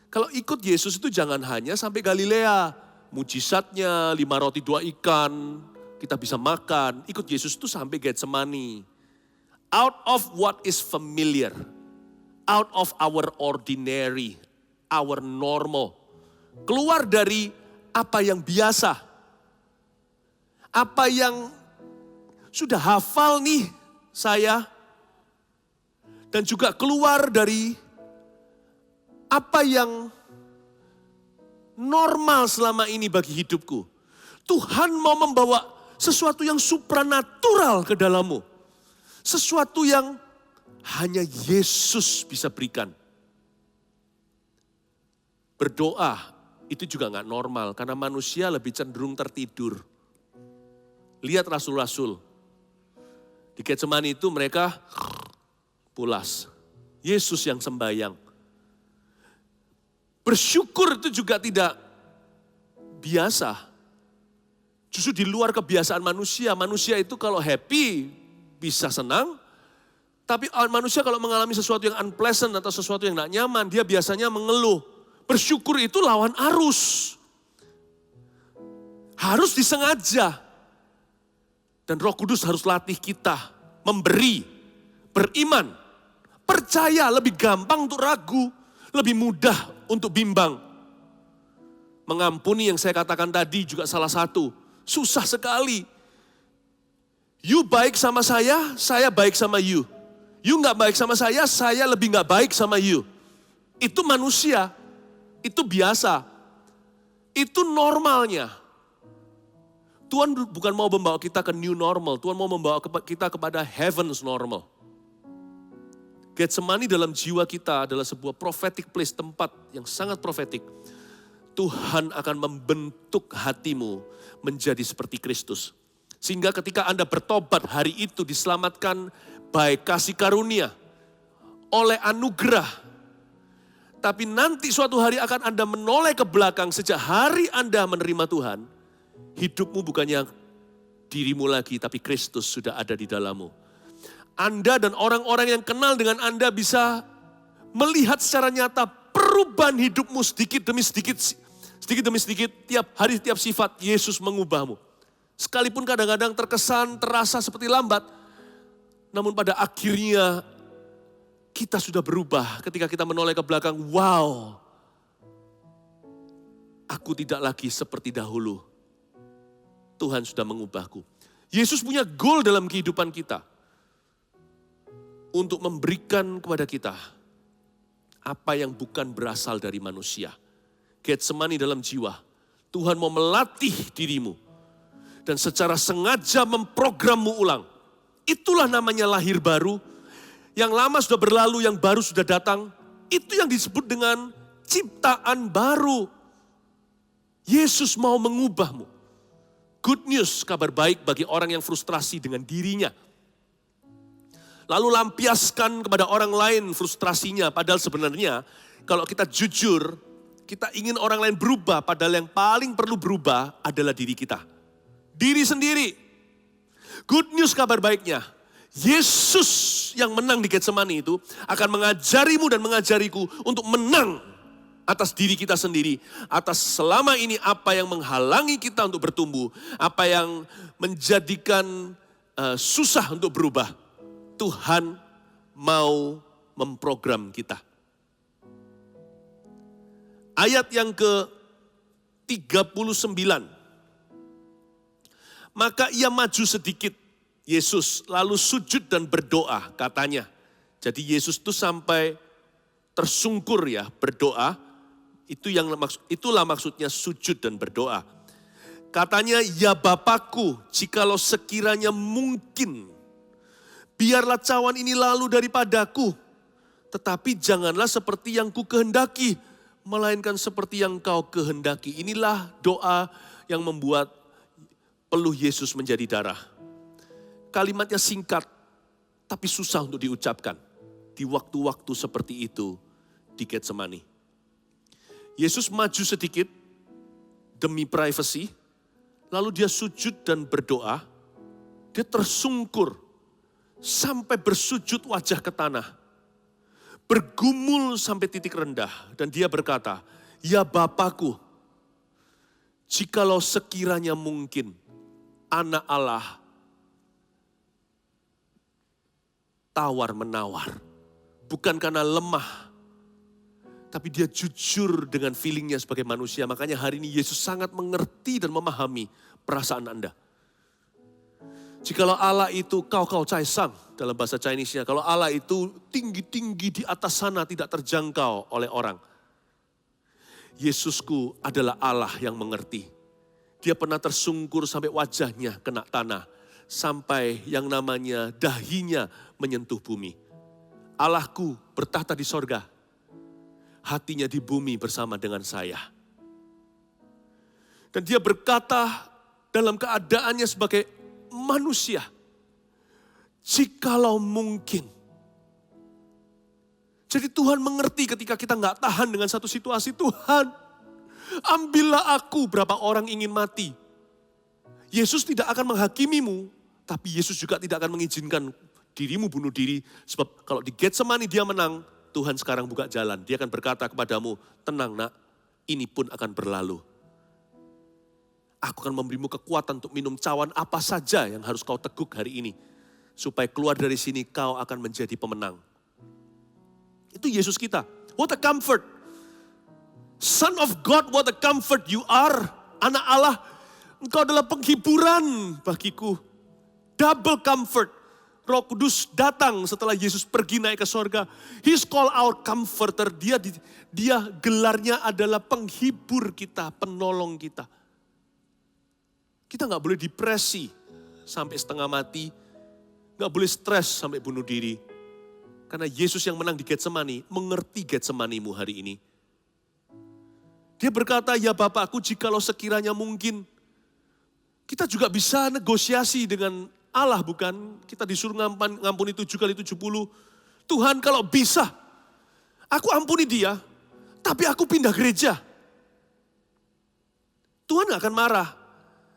H: Kalau ikut Yesus itu jangan hanya sampai Galilea. Mujizatnya 5 roti 2 ikan. Kita bisa makan. Ikut Yesus itu sampai Getsemani. Out of what is familiar. Out of our ordinary. Our normal. Keluar dari apa yang biasa. Apa yang sudah hafal nih saya. Dan juga keluar dari apa yang normal selama ini bagi hidupku. Tuhan mau membawa sesuatu yang supranatural ke dalammu. Sesuatu yang hanya Yesus bisa berikan. Berdoa itu juga gak normal karena manusia lebih cenderung tertidur. Lihat rasul-rasul. Di Getsemani itu mereka pulas. Yesus yang sembahyang. Bersyukur itu juga tidak biasa. Justru di luar kebiasaan manusia. Manusia itu kalau happy bisa senang. Tapi manusia kalau mengalami sesuatu yang unpleasant atau sesuatu yang tidak nyaman, dia biasanya mengeluh. Bersyukur itu lawan arus. Harus disengaja. Dan Roh Kudus harus latih kita memberi, beriman, percaya, lebih gampang untuk ragu, lebih mudah untuk bimbang. Mengampuni yang saya katakan tadi juga salah satu. Susah sekali. You baik sama saya baik sama you. You gak baik sama saya lebih gak baik sama you. Itu manusia, itu biasa. Itu normalnya. Tuhan bukan mau membawa kita ke new normal, Tuhan mau membawa kita kepada heaven's normal. Getsemani dalam jiwa kita adalah sebuah prophetic place, tempat yang sangat prophetic. Tuhan akan membentuk hatimu menjadi seperti Kristus. Sehingga ketika Anda bertobat hari itu diselamatkan by kasih karunia, oleh anugerah. Tapi nanti suatu hari akan Anda menoleh ke belakang sejak hari Anda menerima Tuhan. Hidupmu bukannya dirimu lagi, tapi Kristus sudah ada di dalammu. Anda dan orang-orang yang kenal dengan Anda bisa melihat secara nyata perubahan hidupmu sedikit demi sedikit, tiap hari, tiap sifat Yesus mengubahmu. Sekalipun kadang-kadang terkesan, terasa seperti lambat, namun pada akhirnya kita sudah berubah ketika kita menoleh ke belakang. Wow, aku tidak lagi seperti dahulu. Tuhan sudah mengubahku. Yesus punya goal dalam kehidupan kita. Untuk memberikan kepada kita apa yang bukan berasal dari manusia. Getsemani dalam jiwa. Tuhan mau melatih dirimu. Dan secara sengaja memprogrammu ulang. Itulah namanya lahir baru. Yang lama sudah berlalu, yang baru sudah datang. Itu yang disebut dengan ciptaan baru. Yesus mau mengubahmu. Good news, kabar baik bagi orang yang frustrasi dengan dirinya. Lalu lampiaskan kepada orang lain frustrasinya. Padahal sebenarnya kalau kita jujur, kita ingin orang lain berubah. Padahal yang paling perlu berubah adalah diri kita. Diri sendiri. Good news, kabar baiknya. Yesus yang menang di Getsemani itu akan mengajarimu dan mengajariku untuk menang atas diri kita sendiri, atas selama ini apa yang menghalangi kita untuk bertumbuh, apa yang menjadikan susah untuk berubah. Tuhan mau memprogram kita. Ayat yang ke-39. Maka ia maju sedikit, Yesus, lalu sujud dan berdoa, katanya. Jadi Yesus itu sampai tersungkur ya, berdoa. Itulah maksudnya sujud dan berdoa. Katanya, ya Bapakku, jikalau sekiranya mungkin, biarlah cawan ini lalu daripadaku. Tetapi janganlah seperti yang ku kehendaki, melainkan seperti yang kau kehendaki. Inilah doa yang membuat peluh Yesus menjadi darah. Kalimatnya singkat, tapi susah untuk diucapkan. Di waktu-waktu seperti itu di Getsemani. Yesus maju sedikit demi privasi. Lalu dia sujud dan berdoa, dia tersungkur sampai bersujud wajah ke tanah. Bergumul sampai titik rendah dan dia berkata, ya Bapakku, jikalau sekiranya mungkin anak Allah tawar-menawar. Bukan karena lemah, tapi dia jujur dengan feelingnya sebagai manusia. Makanya hari ini Yesus sangat mengerti dan memahami perasaan Anda. Jikalau Allah itu kau cai sang dalam bahasa Chinese-nya. Kalau Allah itu tinggi-tinggi di atas sana tidak terjangkau oleh orang. Yesusku adalah Allah yang mengerti. Dia pernah tersungkur sampai wajahnya kena tanah. Sampai yang namanya dahinya menyentuh bumi. Allahku bertahta di sorga. Hatinya di bumi bersama dengan saya. Dan dia berkata dalam keadaannya sebagai manusia, jikalau mungkin. Jadi Tuhan mengerti ketika kita nggak tahan dengan satu situasi. Tuhan, ambillah aku, berapa orang ingin mati. Yesus tidak akan menghakimimu, tapi Yesus juga tidak akan mengizinkan dirimu bunuh diri. Sebab kalau di Getsemani dia menang, Tuhan sekarang buka jalan. Dia akan berkata kepadamu, tenang nak, ini pun akan berlalu. Aku akan memberimu kekuatan untuk minum cawan apa saja yang harus kau teguk hari ini. Supaya keluar dari sini kau akan menjadi pemenang. Itu Yesus kita. What a comfort. Son of God, what a comfort you are. Anak Allah, engkau adalah penghiburan bagiku. Double comfort. Roh Kudus datang setelah Yesus pergi naik ke sorga. He's called our comforter. Dia gelarnya adalah penghibur kita, penolong kita. Kita gak boleh depresi sampai setengah mati. Gak boleh stres sampai bunuh diri. Karena Yesus yang menang di Getsemani, mengerti Getsemanimu hari ini. Dia berkata, ya Bapakku jikalau sekiranya mungkin. Kita juga bisa negosiasi dengan Allah bukan? Kita disuruh ngampuni 7 kali 70. Tuhan kalau bisa, aku ampuni dia, tapi aku pindah gereja. Tuhan gak akan marah,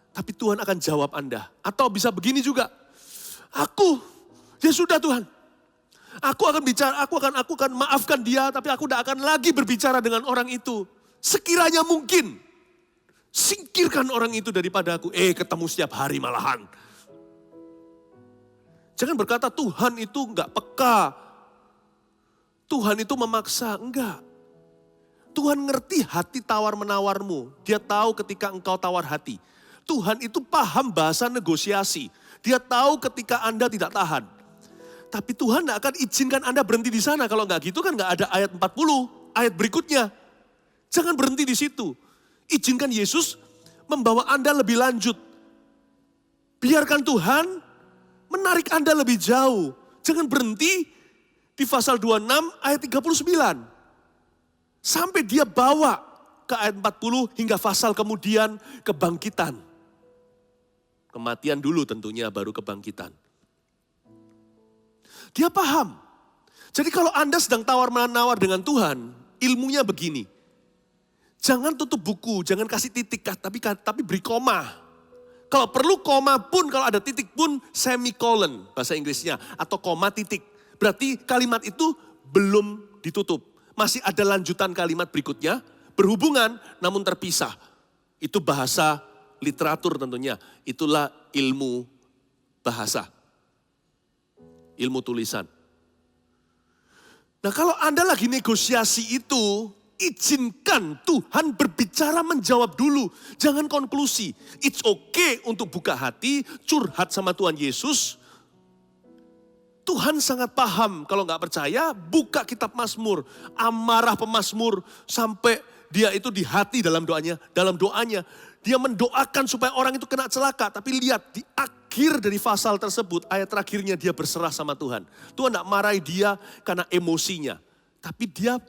H: tapi Tuhan akan jawab Anda. Atau bisa begini juga, ya sudah Tuhan. Aku akan bicara, aku akan maafkan dia, tapi aku tidak akan lagi berbicara dengan orang itu. Sekiranya mungkin, singkirkan orang itu daripada aku. Ketemu setiap hari malahan. Jangan berkata Tuhan itu enggak peka. Tuhan itu memaksa, enggak. Tuhan ngerti hati tawar-menawarmu. Dia tahu ketika engkau tawar hati. Tuhan itu paham bahasa negosiasi. Dia tahu ketika Anda tidak tahan. Tapi Tuhan tidak akan izinkan Anda berhenti di sana. Kalau enggak gitu kan enggak ada ayat 40, ayat berikutnya. Jangan berhenti di situ. Izinkan Yesus membawa Anda lebih lanjut. Biarkan Tuhan menarik Anda lebih jauh. Jangan berhenti di pasal 26 ayat 39. Sampai dia bawa ke ayat 40 hingga pasal kemudian kebangkitan. Kematian dulu tentunya baru kebangkitan. Dia paham. Jadi kalau Anda sedang tawar-menawar dengan Tuhan, ilmunya begini. Jangan tutup buku, jangan kasih titik, tapi beri koma. Kalau perlu koma pun, kalau ada titik pun semicolon bahasa Inggrisnya. Atau koma titik. Berarti kalimat itu belum ditutup. Masih ada lanjutan kalimat berikutnya. Berhubungan namun terpisah. Itu bahasa literatur tentunya. Itulah ilmu bahasa. Ilmu tulisan. Nah kalau Anda lagi negosiasi itu, izinkan Tuhan berbicara menjawab dulu. Jangan konklusi. It's okay untuk buka hati, curhat sama Tuhan Yesus. Tuhan sangat paham. Kalau nggak percaya, buka kitab Mazmur. Amarah pemazmur sampai dia itu di hati dalam doanya. Dia mendoakan supaya orang itu kena celaka. Tapi lihat di akhir dari pasal tersebut, ayat terakhirnya dia berserah sama Tuhan. Tuhan tidak marahi dia karena emosinya. Tapi dia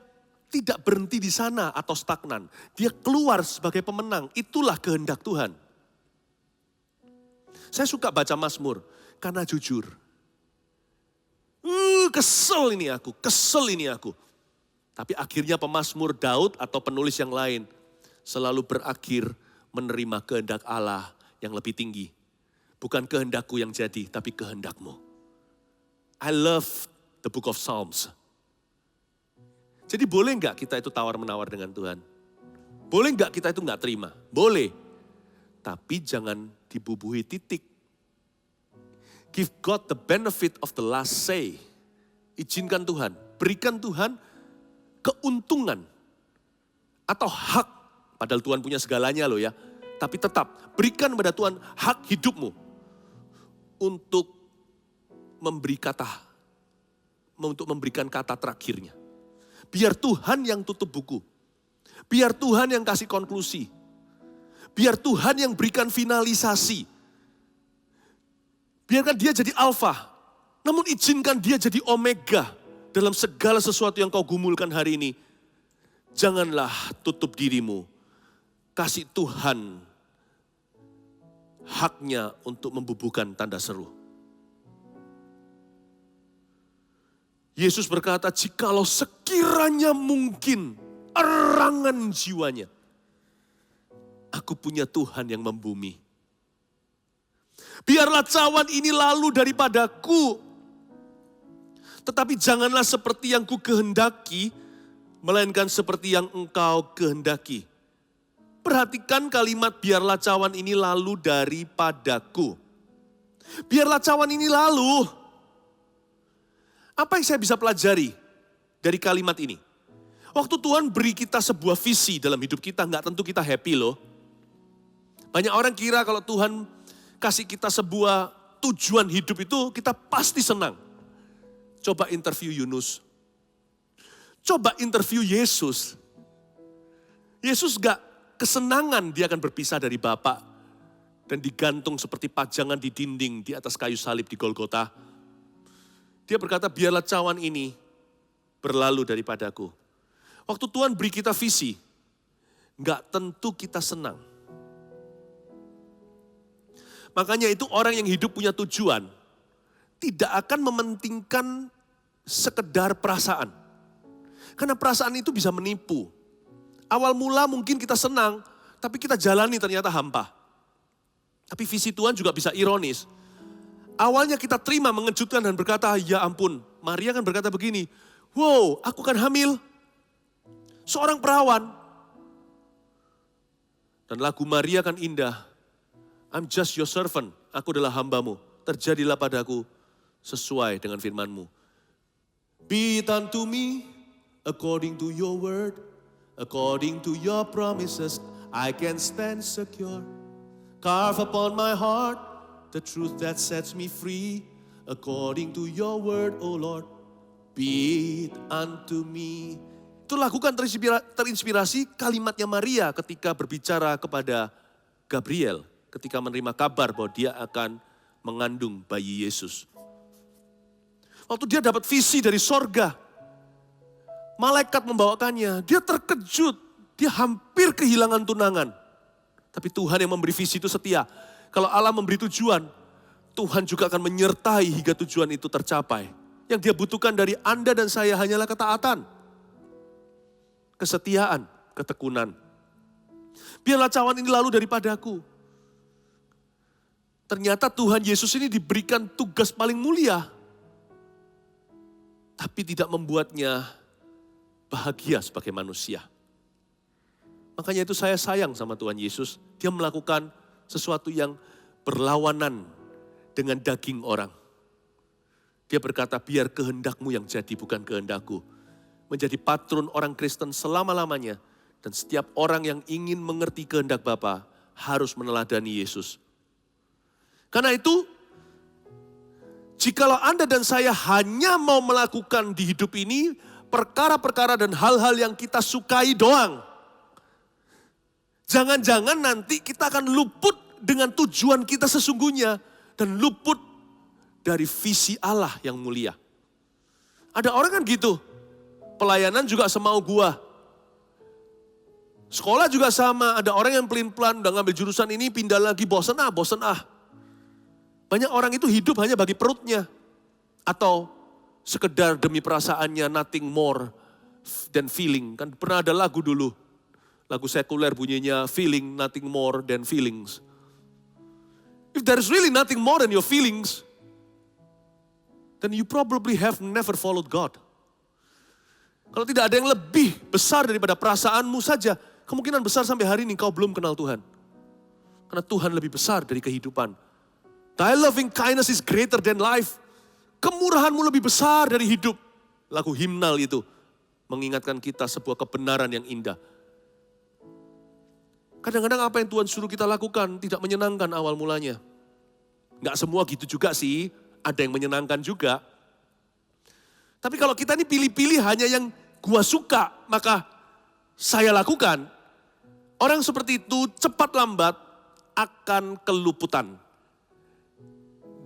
H: tidak berhenti di sana atau stagnan. Dia keluar sebagai pemenang. Itulah kehendak Tuhan. Saya suka baca Mazmur karena jujur. Kesel ini aku. Tapi akhirnya pemazmur Daud atau penulis yang lain selalu berakhir menerima kehendak Allah yang lebih tinggi. Bukan kehendakku yang jadi, tapi kehendakmu. I love the book of Psalms. Jadi boleh nggak kita itu tawar-menawar dengan Tuhan? Boleh nggak kita itu nggak terima? Boleh. Tapi jangan dibubuhi titik. Give God the benefit of the last say. Izinkan Tuhan, berikan Tuhan keuntungan atau hak. Padahal Tuhan punya segalanya loh ya. Tapi tetap berikan kepada Tuhan hak hidupmu untuk memberikan kata terakhirnya. Biar Tuhan yang tutup buku. Biar Tuhan yang kasih konklusi. Biar Tuhan yang berikan finalisasi. Biarkan dia jadi alfa. Namun izinkan dia jadi omega dalam segala sesuatu yang kau gumulkan hari ini. Janganlah tutup dirimu. Kasih Tuhan haknya untuk membubuhkan tanda seru. Yesus berkata, jikalau sekiranya mungkin erangan jiwanya, aku punya Tuhan yang membumi. Biarlah cawan ini lalu daripadaku. Tetapi janganlah seperti yang ku kehendaki, melainkan seperti yang engkau kehendaki. Perhatikan kalimat biarlah cawan ini lalu daripadaku. Biarlah cawan ini lalu. Apa yang saya bisa pelajari dari kalimat ini? Waktu Tuhan beri kita sebuah visi dalam hidup kita, nggak tentu kita happy loh. Banyak orang kira kalau Tuhan kasih kita sebuah tujuan hidup itu kita pasti senang. Coba interview Yunus. Coba interview Yesus. Yesus gak kesenangan dia akan berpisah dari Bapa dan digantung seperti pajangan di dinding di atas kayu salib di Golgota. Dia berkata, biarlah cawan ini berlalu daripadaku. Waktu Tuhan beri kita visi, gak tentu kita senang. Makanya itu orang yang hidup punya tujuan, tidak akan mementingkan sekedar perasaan. Karena perasaan itu bisa menipu. Awal mula mungkin kita senang, tapi kita jalani ternyata hampa. Tapi visi Tuhan juga bisa ironis. Awalnya kita terima mengejutkan dan berkata, ya ampun. Maria kan berkata begini, wow aku kan hamil. Seorang perawan. Dan lagu Maria kan indah. I'm just your servant, aku adalah hambamu. Terjadilah padaku sesuai dengan firman-Mu. Be it unto me according to your word, according to your promises, I can stand secure. Carve upon my heart the truth that sets me free, according to your word, O Lord. Be it unto me. Itu lakukan terinspirasi kalimatnya Maria ketika berbicara kepada Gabriel. Ketika menerima kabar bahwa dia akan mengandung bayi Yesus. Waktu dia dapat visi dari sorga, malaikat membawakannya, dia terkejut, dia hampir kehilangan tunangan. Tapi Tuhan yang memberi visi itu setia. Kalau Allah memberi tujuan, Tuhan juga akan menyertai hingga tujuan itu tercapai. Yang dia butuhkan dari Anda dan saya hanyalah ketaatan, kesetiaan, ketekunan. Biarlah cawan ini lalu daripadaku. Ternyata Tuhan Yesus ini diberikan tugas paling mulia. Tapi tidak membuatnya bahagia sebagai manusia. Makanya itu saya sayang sama Tuhan Yesus. Dia melakukan sesuatu yang berlawanan dengan daging orang. Dia berkata, biar kehendakmu yang jadi bukan kehendakku. Menjadi patron orang Kristen selama-lamanya. Dan setiap orang yang ingin mengerti kehendak Bapa harus meneladani Yesus. Karena itu, jikalau Anda dan saya hanya mau melakukan di hidup ini perkara-perkara dan hal-hal yang kita sukai doang, Jangan-jangan nanti kita akan luput dengan tujuan kita sesungguhnya. Dan luput dari visi Allah yang mulia. Ada orang kan gitu. Pelayanan juga semau gua. Sekolah juga sama. Ada orang yang pelin-pelan udah ngambil jurusan ini pindah lagi. Bosen ah. Banyak orang itu hidup hanya bagi perutnya. Atau sekedar demi perasaannya, nothing more than feeling. Kan pernah ada lagu dulu. Lagu sekuler bunyinya feeling nothing more than feelings. If there is really nothing more than your feelings, then you probably have never followed God. Kalau tidak ada yang lebih besar daripada perasaanmu saja, kemungkinan besar sampai hari ini kau belum kenal Tuhan. Karena Tuhan lebih besar dari kehidupan. Thy loving kindness is greater than life. Kemurahanmu lebih besar dari hidup. Lagu himnal itu mengingatkan kita sebuah kebenaran yang indah. Kadang-kadang apa yang Tuhan suruh kita lakukan tidak menyenangkan awal mulanya. Nggak semua gitu juga sih, ada yang menyenangkan juga. Tapi kalau kita ini pilih-pilih hanya yang gua suka, maka saya lakukan. Orang seperti itu cepat lambat akan keluputan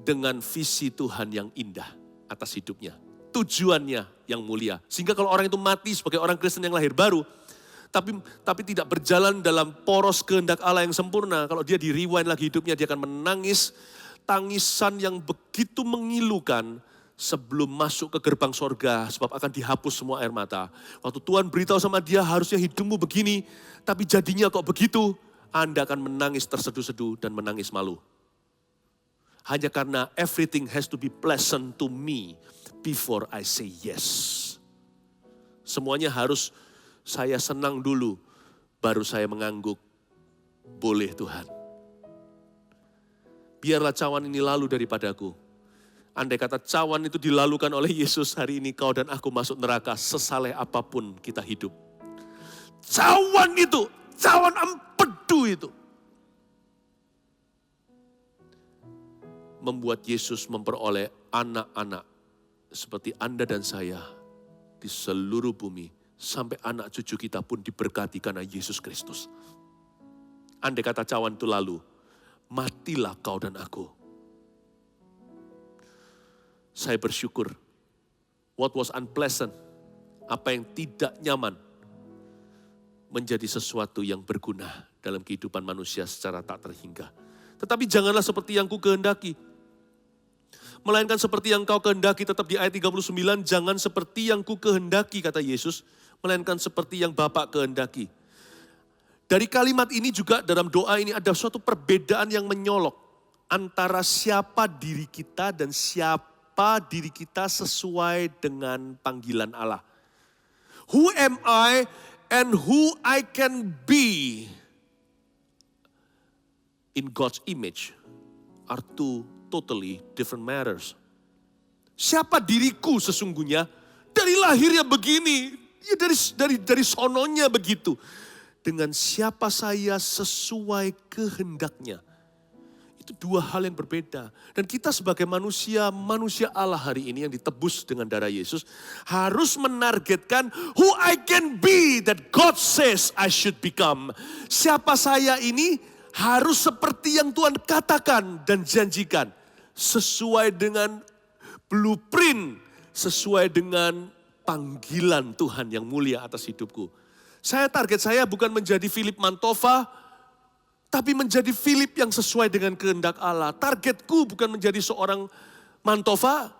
H: dengan visi Tuhan yang indah atas hidupnya. Tujuannya yang mulia. Sehingga kalau orang itu mati sebagai orang Kristen yang lahir baru, tapi tidak berjalan dalam poros kehendak Allah yang sempurna. Kalau dia di rewind lagi hidupnya, dia akan menangis tangisan yang begitu mengilukan sebelum masuk ke gerbang sorga. Sebab akan dihapus semua air mata. Waktu Tuhan beritahu sama dia harusnya hidupmu begini, tapi jadinya kok begitu. Anda akan menangis terseduh-seduh dan menangis malu. Hanya karena everything has to be pleasant to me before I say yes. Semuanya harus saya senang dulu, baru saya mengangguk, boleh Tuhan. Biarlah cawan ini lalu daripadaku. Andai kata cawan itu dilalukan oleh Yesus, hari ini kau dan aku masuk neraka sesaleh apapun kita hidup. Cawan itu, cawan empedu itu. Membuat Yesus memperoleh anak-anak seperti Anda dan saya di seluruh bumi. Sampai anak cucu kita pun diberkati karena Yesus Kristus. Andai kata cawan itu lalu, matilah kau dan aku. Saya bersyukur, what was unpleasant, apa yang tidak nyaman, menjadi sesuatu yang berguna dalam kehidupan manusia secara tak terhingga. Tetapi janganlah seperti yang ku kehendaki. Melainkan seperti yang kau kehendaki, tetap di ayat 39, jangan seperti yang ku kehendaki, kata Yesus. Melainkan seperti yang Bapa kehendaki. Dari kalimat ini juga dalam doa ini ada suatu perbedaan yang menyolok. Antara siapa diri kita dan siapa diri kita sesuai dengan panggilan Allah. Who am I and who I can be in God's image are two totally different matters. Siapa diriku sesungguhnya? Dari lahirnya begini. Ya dari sononya begitu. Dengan siapa saya sesuai kehendaknya. Itu dua hal yang berbeda. Dan kita sebagai manusia Allah hari ini yang ditebus dengan darah Yesus. Harus menargetkan who I can be that God says I should become. Siapa saya ini harus seperti yang Tuhan katakan dan janjikan. Sesuai dengan blueprint. Sesuai dengan panggilan Tuhan yang mulia atas hidupku. Target saya bukan menjadi Philip Mantova, tapi menjadi Philip yang sesuai dengan kehendak Allah. Targetku bukan menjadi seorang Mantova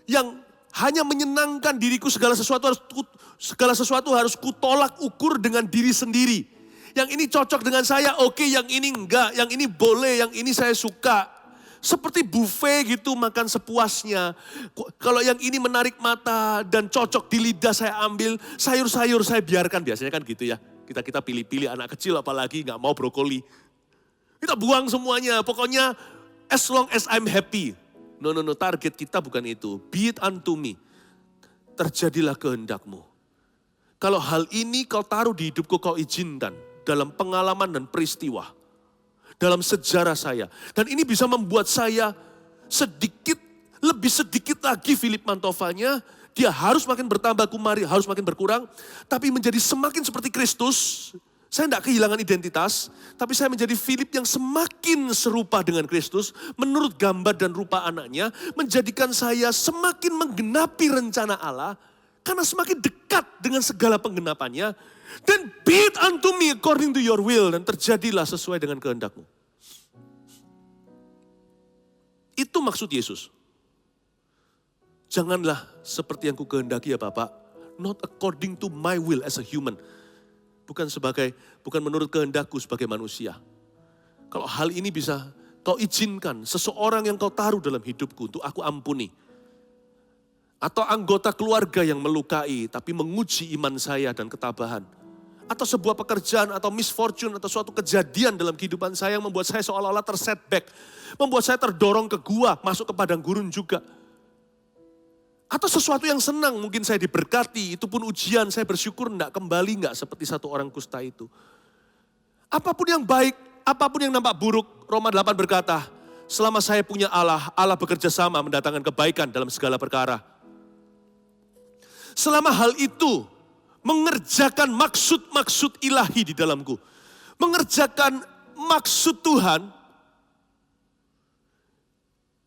H: yang hanya menyenangkan diriku, segala sesuatu harus kutolak ukur dengan diri sendiri. Yang ini cocok dengan saya, oke, yang ini enggak, yang ini boleh, yang ini saya suka. Seperti buffet gitu, makan sepuasnya. Kalau yang ini menarik mata dan cocok di lidah saya ambil, sayur-sayur saya biarkan. Biasanya kan gitu ya. Kita pilih-pilih, anak kecil apalagi gak mau brokoli. Kita buang semuanya, pokoknya as long as I'm happy. No, target kita bukan itu. Be it unto me. Terjadilah kehendakmu. Kalau hal ini kau taruh di hidupku, kau izinkan dalam pengalaman dan peristiwa. Dalam sejarah saya. Dan ini bisa membuat saya lebih sedikit lagi Philip Mantovanya. Dia harus makin bertambah kumari, harus makin berkurang. Tapi menjadi semakin seperti Kristus. Saya tidak kehilangan identitas, tapi saya menjadi Philip yang semakin serupa dengan Kristus menurut gambar dan rupa anaknya, menjadikan saya semakin menggenapi rencana Allah, karena semakin dekat dengan segala penggenapannya. Then be it unto me according to your will, dan terjadilah sesuai dengan kehendakmu. Itu maksud Yesus. Janganlah seperti yang ku kehendaki ya Bapak, not according to my will as a human. Bukan menurut kehendakku sebagai manusia. Kalau hal ini bisa kau izinkan seseorang yang kau taruh dalam hidupku untuk aku ampuni. Atau anggota keluarga yang melukai tapi menguji iman saya dan ketabahan. Atau sebuah pekerjaan atau misfortune atau suatu kejadian dalam kehidupan saya yang membuat saya seolah-olah tersetback. Membuat saya terdorong ke gua, masuk ke padang gurun juga. Atau sesuatu yang senang, mungkin saya diberkati, itu pun ujian, saya bersyukur enggak kembali enggak seperti satu orang kusta itu. Apapun yang baik, apapun yang nampak buruk, Roma 8 berkata, selama saya punya Allah, Allah bekerja sama mendatangkan kebaikan dalam segala perkara. Selama hal itu mengerjakan maksud-maksud ilahi di dalamku, mengerjakan maksud Tuhan,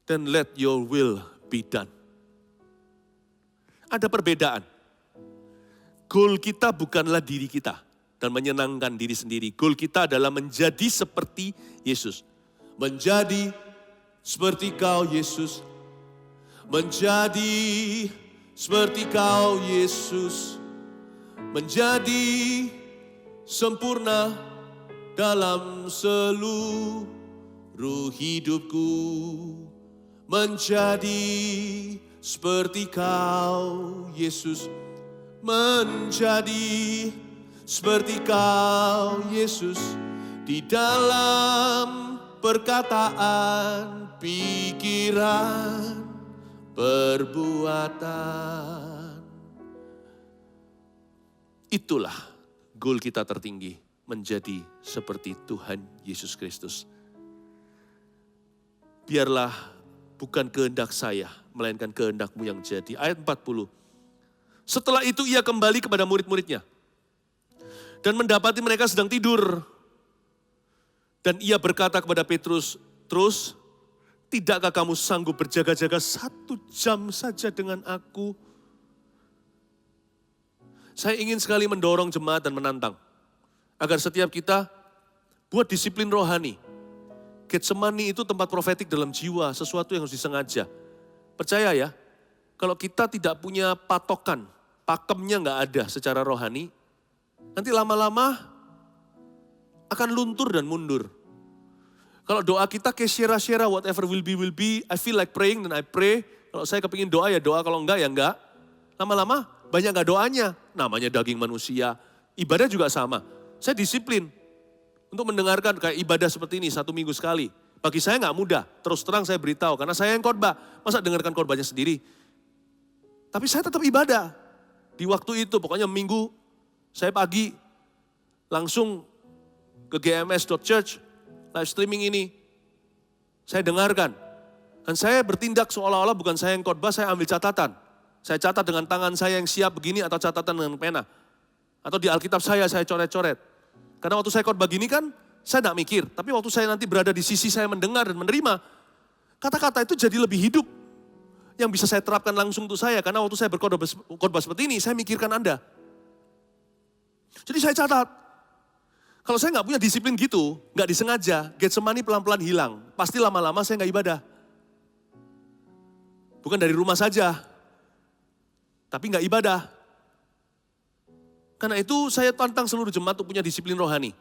H: then let your will be done. Ada perbedaan. Goal kita bukanlah diri kita dan menyenangkan diri sendiri. Goal kita adalah menjadi seperti Yesus. Menjadi seperti kau Yesus. Menjadi seperti kau Yesus. Menjadi sempurna dalam seluruh hidupku. Menjadi seperti kau Yesus, menjadi seperti kau Yesus di dalam perkataan, pikiran, perbuatan. Itulah goal kita tertinggi, menjadi seperti Tuhan Yesus Kristus. Biarlah bukan kehendak saya, melainkan kehendakmu yang jadi. Ayat 40. Setelah itu ia kembali kepada murid-muridnya. Dan mendapati mereka sedang tidur. Dan ia berkata kepada Petrus, terus, tidakkah kamu sanggup berjaga-jaga 1 jam saja dengan aku? Saya ingin sekali mendorong jemaat dan menantang. Agar setiap kita buat disiplin rohani. Getsemani itu tempat profetik dalam jiwa, sesuatu yang harus disengaja. Percaya ya, kalau kita tidak punya patokan, pakemnya nggak ada secara rohani, nanti lama-lama akan luntur dan mundur. Kalau doa kita share whatever will be, I feel like praying dan I pray. Kalau saya kepingin doa ya doa, kalau enggak ya enggak. Lama-lama banyak nggak doanya, namanya daging manusia. Ibadah juga sama, saya disiplin untuk mendengarkan kayak ibadah seperti ini 1 minggu sekali. Bagi saya nggak mudah, terus terang saya beritahu, karena saya yang khotbah, masa dengarkan khotbahnya sendiri. Tapi saya tetap ibadah. Di waktu itu, pokoknya minggu, saya pagi langsung ke gms.church, live streaming ini, saya dengarkan. Dan saya bertindak seolah-olah bukan saya yang khotbah, saya ambil catatan. Saya catat dengan tangan saya yang siap begini atau catatan dengan pena. Atau di Alkitab saya coret-coret. Karena waktu saya khotbah gini kan, saya tidak mikir. Tapi waktu saya nanti berada di sisi saya mendengar dan menerima, kata-kata itu jadi lebih hidup. Yang bisa saya terapkan langsung untuk saya. Karena waktu saya berkhotbah seperti ini, saya mikirkan Anda. Jadi saya catat. Kalau saya nggak punya disiplin gitu, nggak disengaja, Getsemani pelan-pelan hilang. Pasti lama-lama saya nggak ibadah. Bukan dari rumah saja, tapi nggak ibadah. Karena itu saya tantang seluruh jemaat untuk punya disiplin rohani.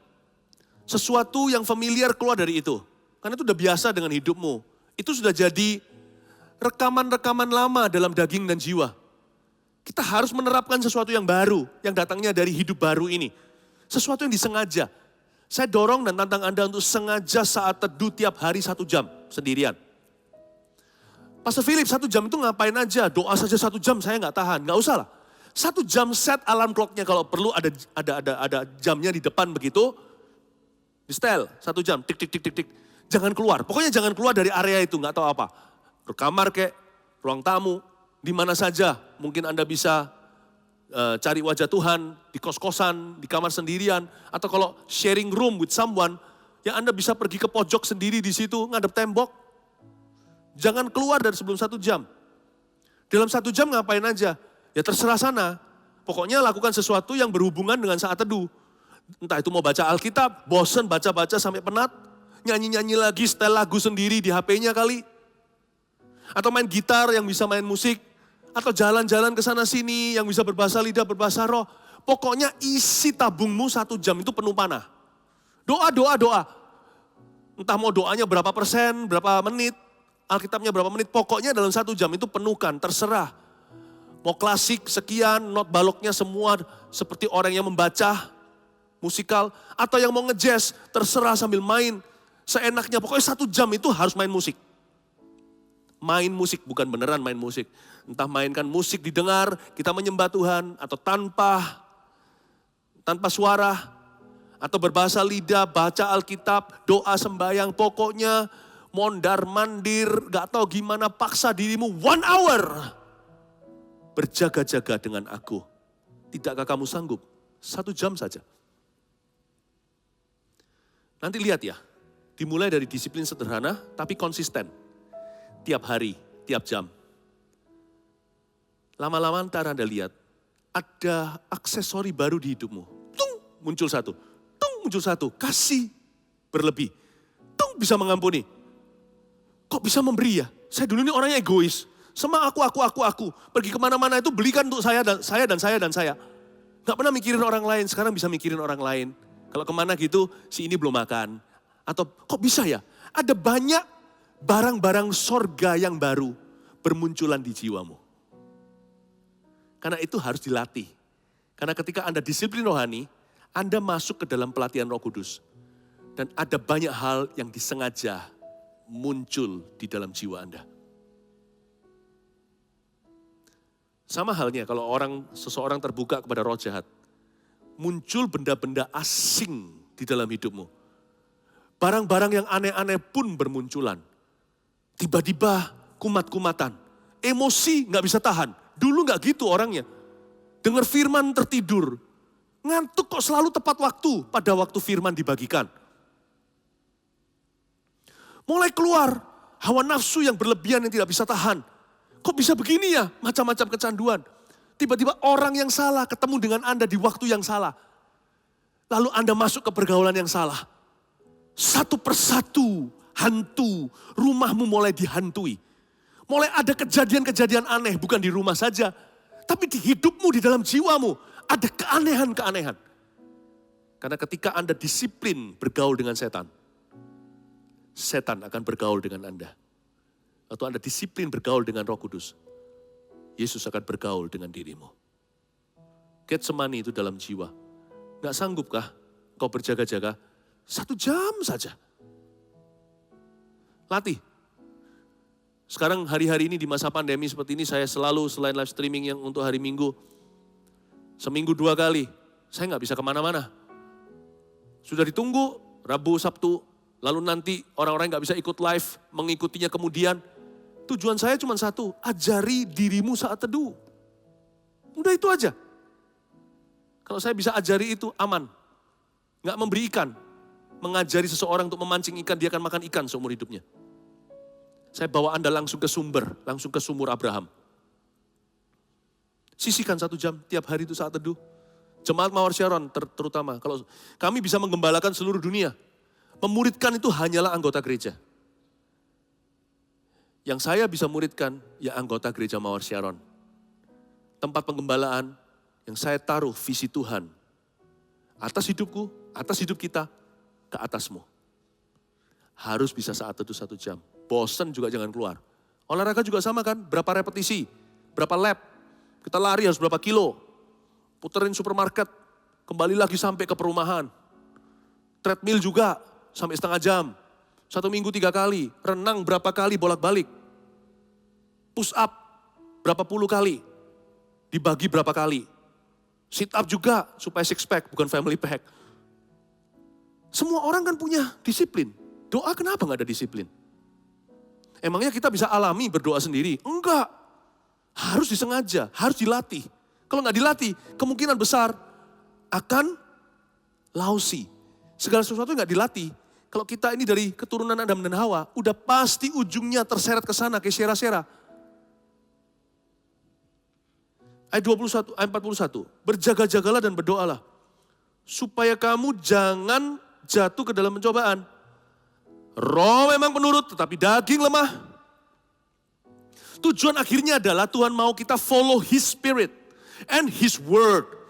H: Sesuatu yang familiar keluar dari itu. Karena itu udah biasa dengan hidupmu. Itu sudah jadi rekaman-rekaman lama dalam daging dan jiwa. Kita harus menerapkan sesuatu yang baru, yang datangnya dari hidup baru ini. Sesuatu yang disengaja. Saya dorong dan tantang Anda untuk sengaja saat teduh tiap hari 1 jam sendirian. Pastor Philip 1 jam itu ngapain aja, doa saja 1 jam saya nggak tahan, nggak usah lah. 1 jam set alarm clocknya, kalau perlu ada jamnya di depan begitu. Di setel 1 jam, tik tik tik tik tik. Jangan keluar, pokoknya jangan keluar dari area itu, nggak tahu apa. Kamar kek, ruang tamu, di mana saja mungkin Anda bisa cari wajah Tuhan di kos-kosan, di kamar sendirian, atau kalau sharing room with someone, yang Anda bisa pergi ke pojok sendiri di situ, ngadep tembok. Jangan keluar dari sebelum 1 jam. Dalam 1 jam ngapain aja? Ya terserah sana. Pokoknya lakukan sesuatu yang berhubungan dengan saat teduh. Entah itu mau baca Alkitab, bosen baca-baca sampai penat, nyanyi-nyanyi lagi setel lagu sendiri di HP-nya kali. Atau main gitar yang bisa main musik. Atau jalan-jalan ke sana sini yang bisa berbahasa lidah, berbahasa roh. Pokoknya isi tabungmu 1 jam itu penuh panah. Doa, doa, doa. Entah mau doanya berapa persen, berapa menit. Alkitabnya berapa menit. Pokoknya dalam 1 jam itu penuhkan, terserah. Mau klasik, sekian, not baloknya semua seperti orang yang membaca musikal. Atau yang mau ngejazz, terserah sambil main. Seenaknya, pokoknya 1 jam itu harus main musik. Main musik, bukan beneran main musik. Entah mainkan musik didengar, kita menyembah Tuhan, atau tanpa suara, atau berbahasa lidah, baca Alkitab, doa sembahyang, pokoknya mondar mandir, gak tahu gimana, paksa dirimu 1 hour. Berjaga-jaga dengan aku. Tidakkah kamu sanggup? 1 jam saja. Nanti lihat ya, dimulai dari disiplin sederhana, tapi konsisten. Tiap hari, tiap jam. Lama-lama ntar Anda lihat, ada aksesori baru di hidupmu. Tung, muncul satu. Tung, muncul satu. Kasih berlebih. Tung, bisa mengampuni. Kok bisa memberi ya? Saya dulu ini orangnya egois. Semua aku. Pergi kemana-mana itu belikan untuk saya dan saya. Gak pernah mikirin orang lain, sekarang bisa mikirin orang lain. Kalau kemana gitu, si ini belum makan. Atau kok bisa ya? Ada banyak barang-barang sorga yang baru bermunculan di jiwamu. Karena itu harus dilatih. Karena ketika Anda disiplin rohani, Anda masuk ke dalam pelatihan Roh Kudus. Dan ada banyak hal yang disengaja muncul di dalam jiwa Anda. Sama halnya kalau seseorang terbuka kepada roh jahat. Muncul benda-benda asing di dalam hidupmu. Barang-barang yang aneh-aneh pun bermunculan. Tiba-tiba kumat-kumatan. Emosi gak bisa tahan. Dulu gak gitu orangnya. Dengar firman tertidur. Ngantuk kok selalu tepat waktu pada waktu firman dibagikan. Mulai keluar hawa nafsu yang berlebihan yang tidak bisa tahan. Kok bisa begini ya? Macam-macam kecanduan. Tiba-tiba orang yang salah ketemu dengan Anda di waktu yang salah. Lalu Anda masuk ke pergaulan yang salah. Satu persatu hantu, rumahmu mulai dihantui. Mulai ada kejadian-kejadian aneh, bukan di rumah saja. Tapi di hidupmu, di dalam jiwamu, ada keanehan-keanehan. Karena ketika Anda disiplin bergaul dengan setan, setan akan bergaul dengan Anda. Atau Anda disiplin bergaul dengan Roh Kudus, Yesus akan bergaul dengan dirimu. Getsemani itu dalam jiwa. Gak sanggupkah kau berjaga-jaga 1 jam saja? Latih. Sekarang hari-hari ini di masa pandemi seperti ini saya selalu selain live streaming yang untuk hari Minggu, seminggu 2 kali, saya gak bisa kemana-mana. Sudah ditunggu Rabu, Sabtu, lalu nanti orang-orang gak bisa ikut live, mengikutinya kemudian. Tujuan saya cuma satu, ajari dirimu saat teduh. Udah itu aja. Kalau saya bisa ajari itu aman. Gak memberi ikan. Mengajari seseorang untuk memancing ikan, dia akan makan ikan seumur hidupnya. Saya bawa Anda langsung ke sumber, langsung ke sumur Abraham. Sisihkan 1 jam tiap hari itu saat teduh. Jemaat Mawar Sharon terutama. Kalau kami bisa menggembalakan seluruh dunia. Memuridkan itu hanyalah anggota gereja. Yang saya bisa muridkan, ya anggota gereja Mawar Sharon. Tempat penggembalaan yang saya taruh visi Tuhan. Atas hidupku, atas hidup kita, ke atasmu. Harus bisa saat teduh 1 jam. Bosen juga jangan keluar. Olahraga juga sama kan, berapa repetisi, berapa lap. Kita lari harus berapa kilo. Puterin supermarket, kembali lagi sampai ke perumahan. Treadmill juga, sampai setengah jam. 1 minggu 3 kali, renang berapa kali bolak-balik. Push up berapa puluh kali, dibagi berapa kali. Sit up juga supaya six pack, bukan family pack. Semua orang kan punya disiplin. Doa kenapa gak ada disiplin? Emangnya kita bisa alami berdoa sendiri? Enggak. Harus disengaja, harus dilatih. Kalau nggak dilatih, kemungkinan besar akan lousy. Segala sesuatu nggak dilatih. Kalau kita ini dari keturunan Adam dan Hawa, udah pasti ujungnya terseret ke sana, ke Sera-Sera. Ayat 21, ayat 41. Berjaga-jagalah dan berdoalah, supaya kamu jangan jatuh ke dalam pencobaan. Roh memang penurut, tetapi daging lemah. Tujuan akhirnya adalah Tuhan mau kita follow His Spirit and His Word.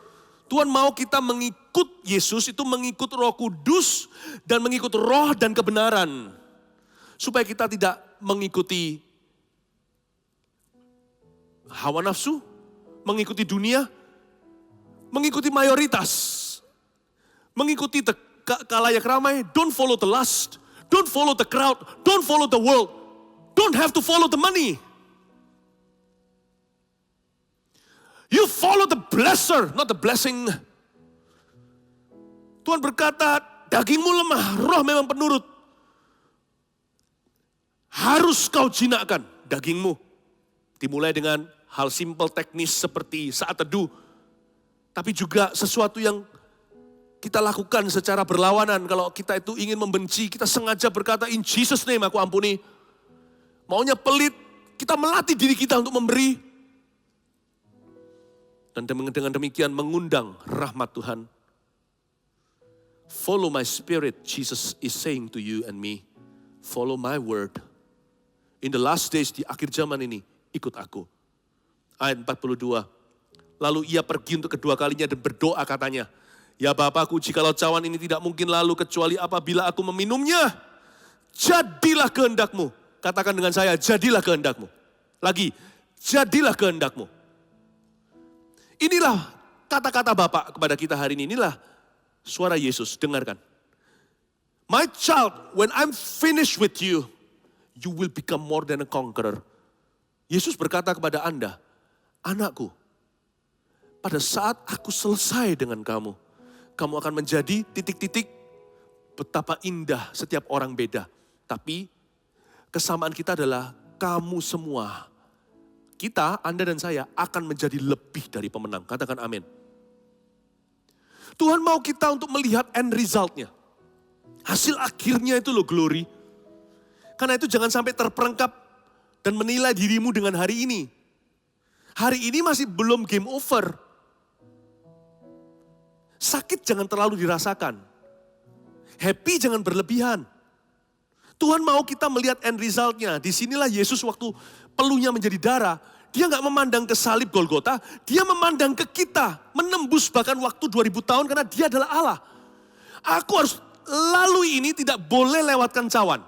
H: Tuhan mau kita mengikut Yesus, itu mengikut Roh Kudus dan mengikut roh dan kebenaran. Supaya kita tidak mengikuti hawa nafsu, mengikuti dunia, mengikuti mayoritas, mengikuti kalayak ramai. Don't follow the lust, don't follow the crowd, don't follow the world, don't have to follow the money. You follow the blesser, not the blessing. Tuhan berkata, dagingmu lemah, roh memang penurut. Harus kau jinakkan dagingmu. Dimulai dengan hal simpel teknis seperti saat teduh. Tapi juga sesuatu yang kita lakukan secara berlawanan. Kalau kita itu ingin membenci, kita sengaja berkata, in Jesus name aku ampuni. Maunya pelit, kita melatih diri kita untuk memberi. Dan dengan demikian mengundang rahmat Tuhan. Follow my spirit, Jesus is saying to you and me. Follow my word. In the last days, di akhir zaman ini, ikut aku. Ayat 42. Lalu ia pergi untuk kedua kalinya dan berdoa katanya, ya Bapakku, jikalau cawan ini tidak mungkin lalu kecuali apabila aku meminumnya, jadilah kehendakmu. Katakan dengan saya, jadilah kehendakmu. Lagi, jadilah kehendakmu. Inilah kata-kata Bapak kepada kita hari ini. Inilah suara Yesus, dengarkan. My child, when I'm finished with you, you will become more than a conqueror. Yesus berkata kepada Anda, anakku, pada saat aku selesai dengan kamu, kamu akan menjadi titik-titik. Betapa indah, setiap orang beda. Tapi kesamaan kita adalah kamu semua. Kita, Anda dan saya akan menjadi lebih dari pemenang. Katakan amin. Tuhan mau kita untuk melihat end resultnya. Hasil akhirnya itu loh glory. Karena itu jangan sampai terperangkap dan menilai dirimu dengan hari ini. Hari ini masih belum game over. Sakit jangan terlalu dirasakan. Happy jangan berlebihan. Tuhan mau kita melihat end resultnya. Disinilah Yesus waktu peluhnya menjadi darah. Dia gak memandang ke salib Golgota. Dia memandang ke kita. Menembus bahkan waktu 2000 tahun karena dia adalah Allah. Aku harus lalui ini, tidak boleh lewatkan cawan.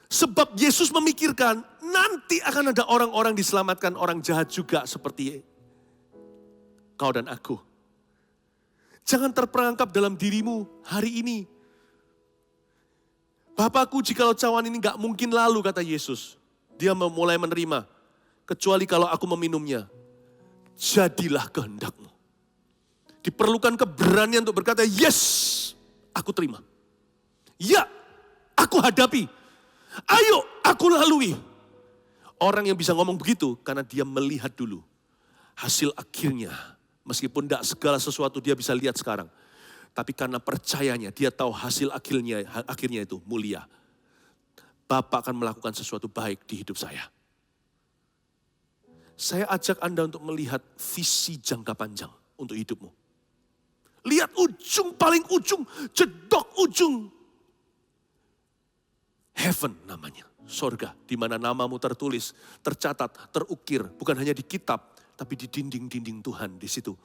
H: Sebab Yesus memikirkan nanti akan ada orang-orang diselamatkan. Orang jahat juga seperti kau dan aku. Jangan terperangkap dalam dirimu hari ini. Bapakku, jikalau cawan ini gak mungkin lalu, kata Yesus. Dia mulai menerima. Kecuali kalau aku meminumnya. Jadilah kehendakmu. Diperlukan keberanian untuk berkata, yes, aku terima. Ya, aku hadapi. Ayo, aku lalui. Orang yang bisa ngomong begitu, karena dia melihat dulu. Hasil akhirnya, meskipun tidak segala sesuatu dia bisa lihat sekarang. Tapi karena percayanya, dia tahu hasil akhirnya itu mulia. Bapak akan melakukan sesuatu baik di hidup saya. Saya ajak Anda untuk melihat visi jangka panjang untuk hidupmu. Lihat ujung, paling ujung, jedok ujung. Heaven namanya, sorga. Di mana namamu tertulis, tercatat, terukir. Bukan hanya di kitab, tapi di dinding-dinding Tuhan di situ.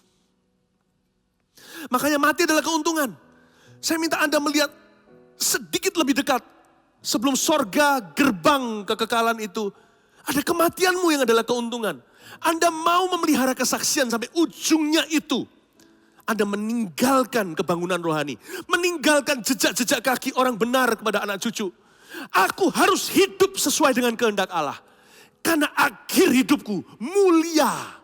H: Makanya mati adalah keuntungan. Saya minta Anda melihat sedikit lebih dekat. Sebelum sorga, gerbang kekekalan itu, ada kematianmu yang adalah keuntungan. Anda mau memelihara kesaksian sampai ujungnya itu. Anda meninggalkan kebangunan rohani. Meninggalkan jejak-jejak kaki orang benar kepada anak cucu. Aku harus hidup sesuai dengan kehendak Allah. Karena akhir hidupku mulia.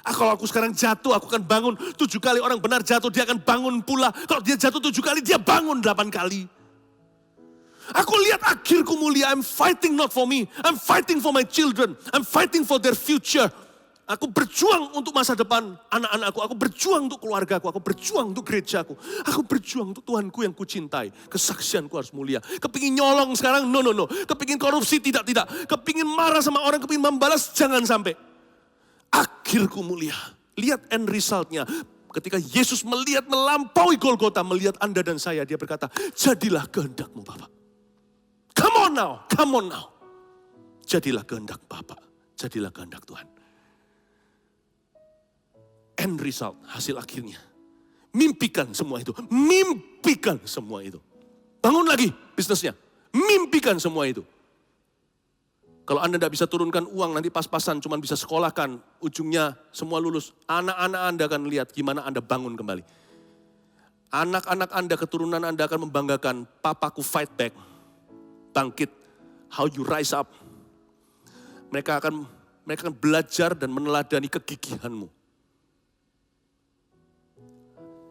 H: Kalau aku sekarang jatuh, aku akan bangun 7 kali. Orang benar jatuh, dia akan bangun pula. Kalau dia jatuh 7 kali, dia bangun 8 kali. Aku lihat akhirku mulia. I'm fighting not for me. I'm fighting for my children. I'm fighting for their future. Aku berjuang untuk masa depan anak-anakku. Aku berjuang untuk keluargaku. Aku berjuang untuk gerejaku. Aku berjuang untuk Tuhanku yang kucintai. Kesaksianku harus mulia. Kepingin nyolong sekarang? No. Kepingin korupsi? Tidak. Kepingin marah sama orang, kepingin membalas? Jangan sampai. Akhirku mulia. Lihat end resultnya. Ketika Yesus melihat melampaui Golgota, melihat Anda dan saya, dia berkata, jadilah kehendak-Mu Bapa. Come on now. Jadilah kehendak Bapa. Jadilah kehendak Tuhan. End result, hasil akhirnya. Mimpikan semua itu. Mimpikan semua itu. Bangun lagi bisnisnya. Mimpikan semua itu. Kalau Anda tidak bisa turunkan uang, nanti pas-pasan cuma bisa sekolahkan. Ujungnya semua lulus. Anak-anak Anda akan lihat gimana Anda bangun kembali. Anak-anak Anda, keturunan Anda akan membanggakan. Papaku fight back. Bangkit. How you rise up. Mereka akan belajar dan meneladani kegigihanmu.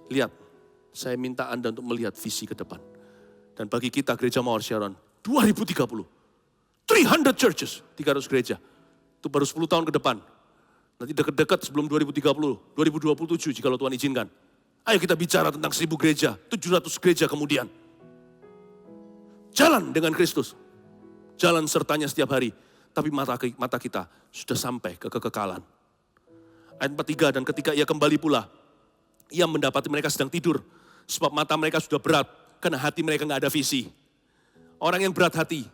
H: Lihat, saya minta Anda untuk melihat visi ke depan. Dan bagi kita Gereja Mawar Sharon, 2030, 300 churches, 300 gereja. Itu baru 10 tahun ke depan. Nanti dekat-dekat sebelum 2030, 2027 jika Tuhan izinkan. Ayo kita bicara tentang 1000 gereja, 700 gereja kemudian. Jalan dengan Kristus. Jalan sertanya setiap hari. Tapi mata kita sudah sampai ke kekekalan. Ayat 43, dan ketika ia kembali pula, ia mendapati mereka sedang tidur. Sebab mata mereka sudah berat. Karena hati mereka gak ada visi. Orang yang berat hati,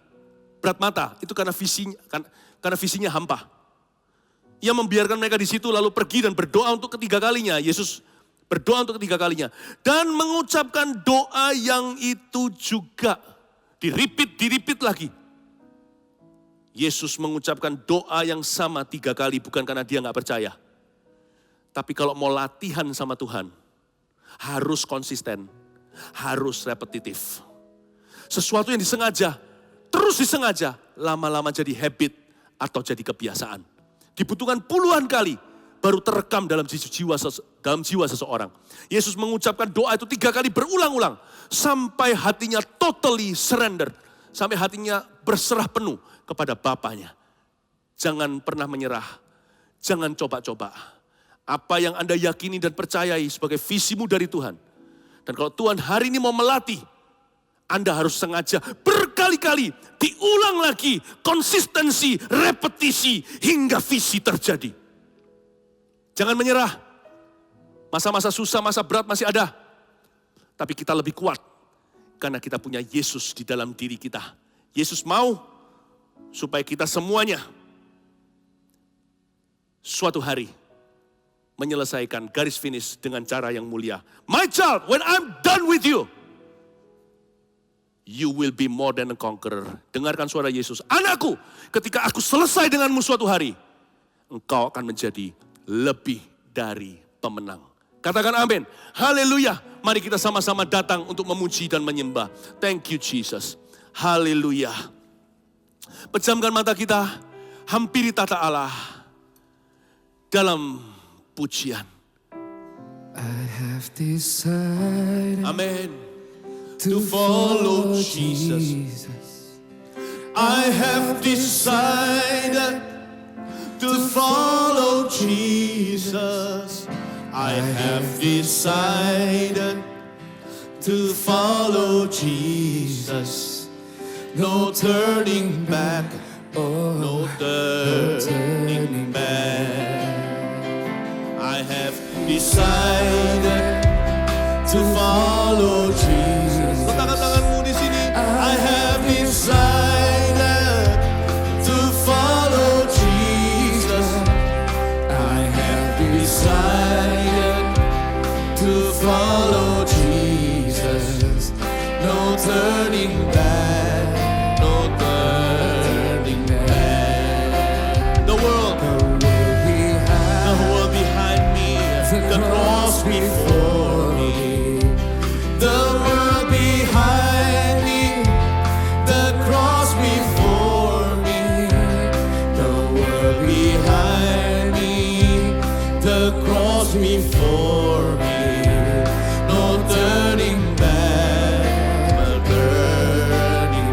H: berat mata, itu karena visinya hampa. Ia membiarkan mereka di situ lalu pergi dan berdoa untuk ketiga kalinya. Yesus berdoa untuk ketiga kalinya. Dan mengucapkan doa yang itu juga. Diripit lagi. Yesus mengucapkan doa yang sama 3 kali. Bukan karena dia gak percaya. Tapi kalau mau latihan sama Tuhan, harus konsisten, harus repetitif. Sesuatu yang disengaja, terus disengaja, lama-lama jadi habit atau jadi kebiasaan. Dibutuhkan puluhan kali, baru terekam dalam jiwa seseorang. Yesus mengucapkan doa itu 3 kali berulang-ulang, sampai hatinya totally surrender, sampai hatinya berserah penuh kepada Bapanya. Jangan pernah menyerah, jangan coba-coba. Apa yang Anda yakini dan percayai sebagai visimu dari Tuhan. Dan kalau Tuhan hari ini mau melatih, Anda harus sengaja berkali-kali diulang lagi, konsistensi, repetisi, hingga visi terjadi. Jangan menyerah. Masa-masa susah, masa berat masih ada. Tapi kita lebih kuat, karena kita punya Yesus di dalam diri kita. Yesus mau supaya kita semuanya suatu hari menyelesaikan garis finish dengan cara yang mulia. My child, when I'm done with you, you will be more than a conqueror. Dengarkan suara Yesus. Anakku, ketika aku selesai denganmu suatu hari, engkau akan menjadi lebih dari pemenang. Katakan amin. Haleluya. Mari kita sama-sama datang untuk memuji dan menyembah. Thank you Jesus. Haleluya. Pejamkan mata kita, hampiri tata Allah dalam pujian.
B: I have decided
H: Amen. To follow Jesus. I have decided to follow Jesus. I have decided to follow Jesus. No turning back. No turning back. I have decided to follow Jesus. Letakkan tanganmu di sini. I have decided to follow Jesus. I have decided to follow Jesus. No turning back. No turning back. The world behind me, the cross before me. The world behind me, the cross before me. The world behind me, the cross before me. No turning back, no turning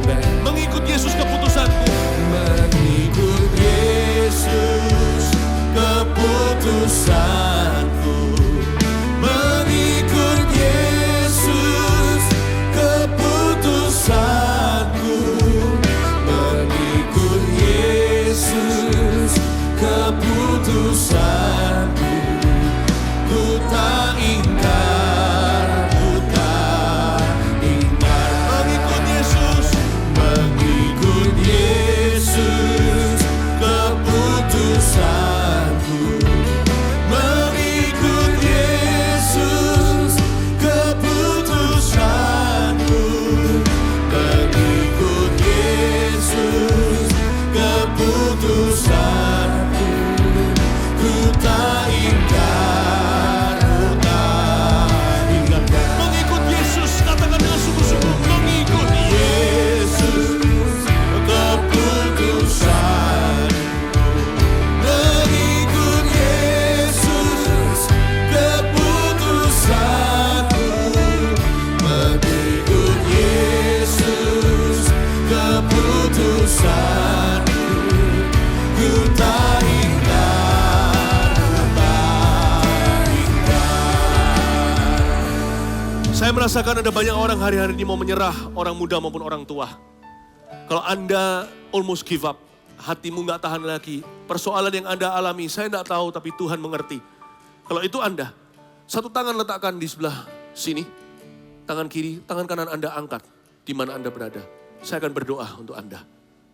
H: Saya merasakan ada banyak orang hari-hari ini mau menyerah, orang muda maupun orang tua. Kalau Anda almost give up, hatimu gak tahan lagi, persoalan yang Anda alami, saya gak tahu tapi Tuhan mengerti. Kalau itu Anda, satu tangan letakkan di sebelah sini, tangan kiri, tangan kanan Anda angkat, di mana Anda berada. Saya akan berdoa untuk Anda.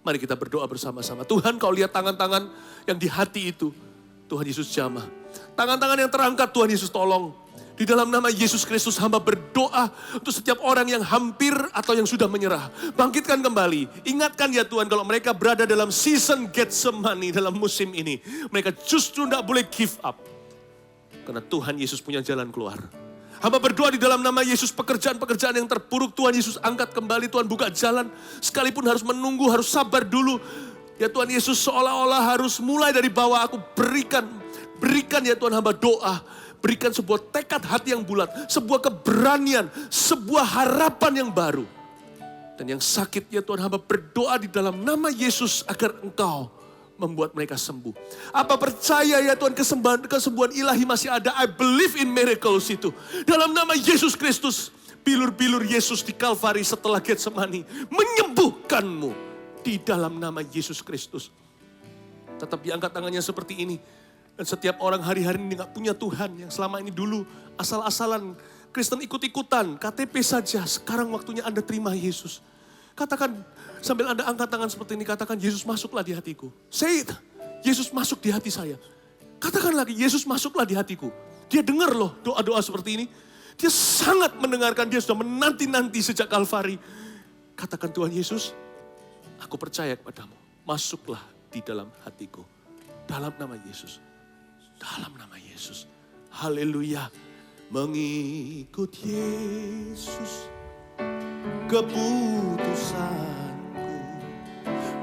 H: Mari kita berdoa bersama-sama. Tuhan, Kau lihat tangan-tangan yang di hati itu, Tuhan Yesus jamah. Tangan-tangan yang terangkat, Tuhan Yesus tolong. Di dalam nama Yesus Kristus hamba berdoa untuk setiap orang yang hampir atau yang sudah menyerah. Bangkitkan kembali. Ingatkan ya Tuhan kalau mereka berada dalam season Getsemani dalam musim ini. Mereka justru tidak boleh give up. Karena Tuhan Yesus punya jalan keluar. Hamba berdoa di dalam nama Yesus pekerjaan-pekerjaan yang terpuruk Tuhan Yesus angkat kembali. Tuhan buka jalan. Sekalipun harus menunggu, harus sabar dulu. Ya Tuhan Yesus seolah-olah harus mulai dari bawah. Aku berikan ya Tuhan hamba doa. Berikan sebuah tekad hati yang bulat, sebuah keberanian, sebuah harapan yang baru. Dan yang sakit ya Tuhan hamba berdoa di dalam nama Yesus agar Engkau membuat mereka sembuh. Apa percaya ya Tuhan kesembuhan ilahi masih ada. I believe in miracles itu. Dalam nama Yesus Kristus, bilur-bilur Yesus di Kalvari setelah Getsemani menyembuhkanmu di dalam nama Yesus Kristus. Tetap diangkat tangannya seperti ini. Dan setiap orang hari-hari ini gak punya Tuhan. Yang selama ini dulu asal-asalan Kristen ikut-ikutan. KTP saja. Sekarang waktunya Anda terima Yesus. Katakan sambil Anda angkat tangan seperti ini. Katakan Yesus masuklah di hatiku. Say it. Yesus masuk di hati saya. Katakan lagi Yesus masuklah di hatiku. Dia dengar loh doa-doa seperti ini. Dia sangat mendengarkan. Dia sudah menanti-nanti sejak Kalvari. Katakan Tuhan Yesus. Aku percaya kepadamu. Masuklah di dalam hatiku. Dalam nama Yesus. Dalam nama Yesus. Haleluya. Mengikut Yesus keputusanku.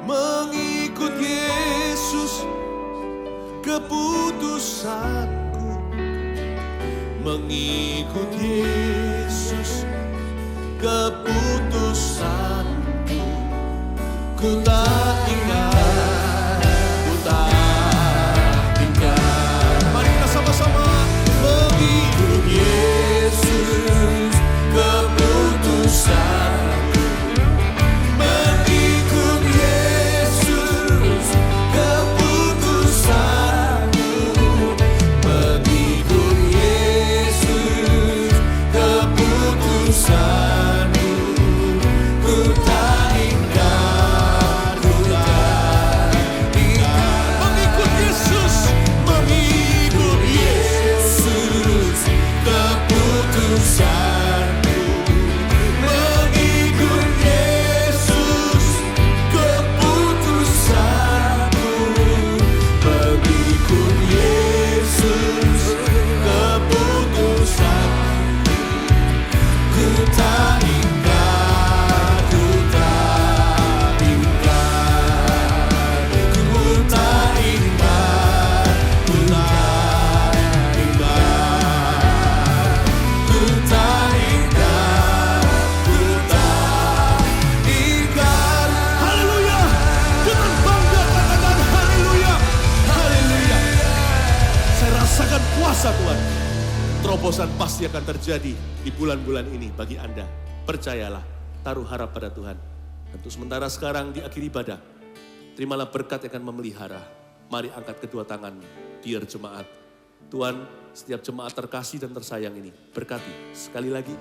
H: Mengikut Yesus keputusanku. Mengikut Yesus keputusanku. Ku tak ingat. Sama-sama mengikut Yesus keputusanku. Mengikut Yesus keputusanku. Mengikut Yesus keputusanku. Ku tak ingkar, ku tak ingkar. Mengikut Yesus, mengikut Yesus keputusanku. Mengikut Yesus keputusanku. Mengikut Yesus keputusanku. Ku tak ingkar, ku tak ingkar. Ku tak ingkar, ku tak ingkar. Ku tak ingkar, ku tak ingkar. Haleluya. Dengan bangga katakan haleluya. Haleluya. Saya rasakan kuasa Tuhan. Terobosan pasti akan terjadi di bulan-bulan ini bagi Anda. Percayalah, taruh harap pada Tuhan. Dan untuk sementara sekarang di akhir ibadah, terimalah berkat yang akan memelihara. Mari angkat kedua tangan, dear jemaat. Tuhan, setiap jemaat terkasih dan tersayang ini, berkati. Sekali lagi,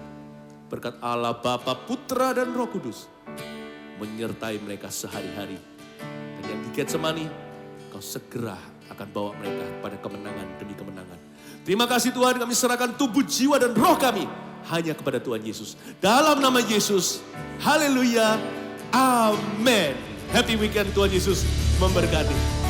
H: berkat Allah Bapa, Putra dan Roh Kudus menyertai mereka sehari-hari. Dan yang di Getsemani, Kau segera akan bawa mereka pada kemenangan demi kemenangan. Terima kasih Tuhan, kami serahkan tubuh, jiwa dan roh kami hanya kepada Tuhan Yesus. Dalam nama Yesus, haleluya, amin. Happy weekend, Tuhan Yesus memberkati.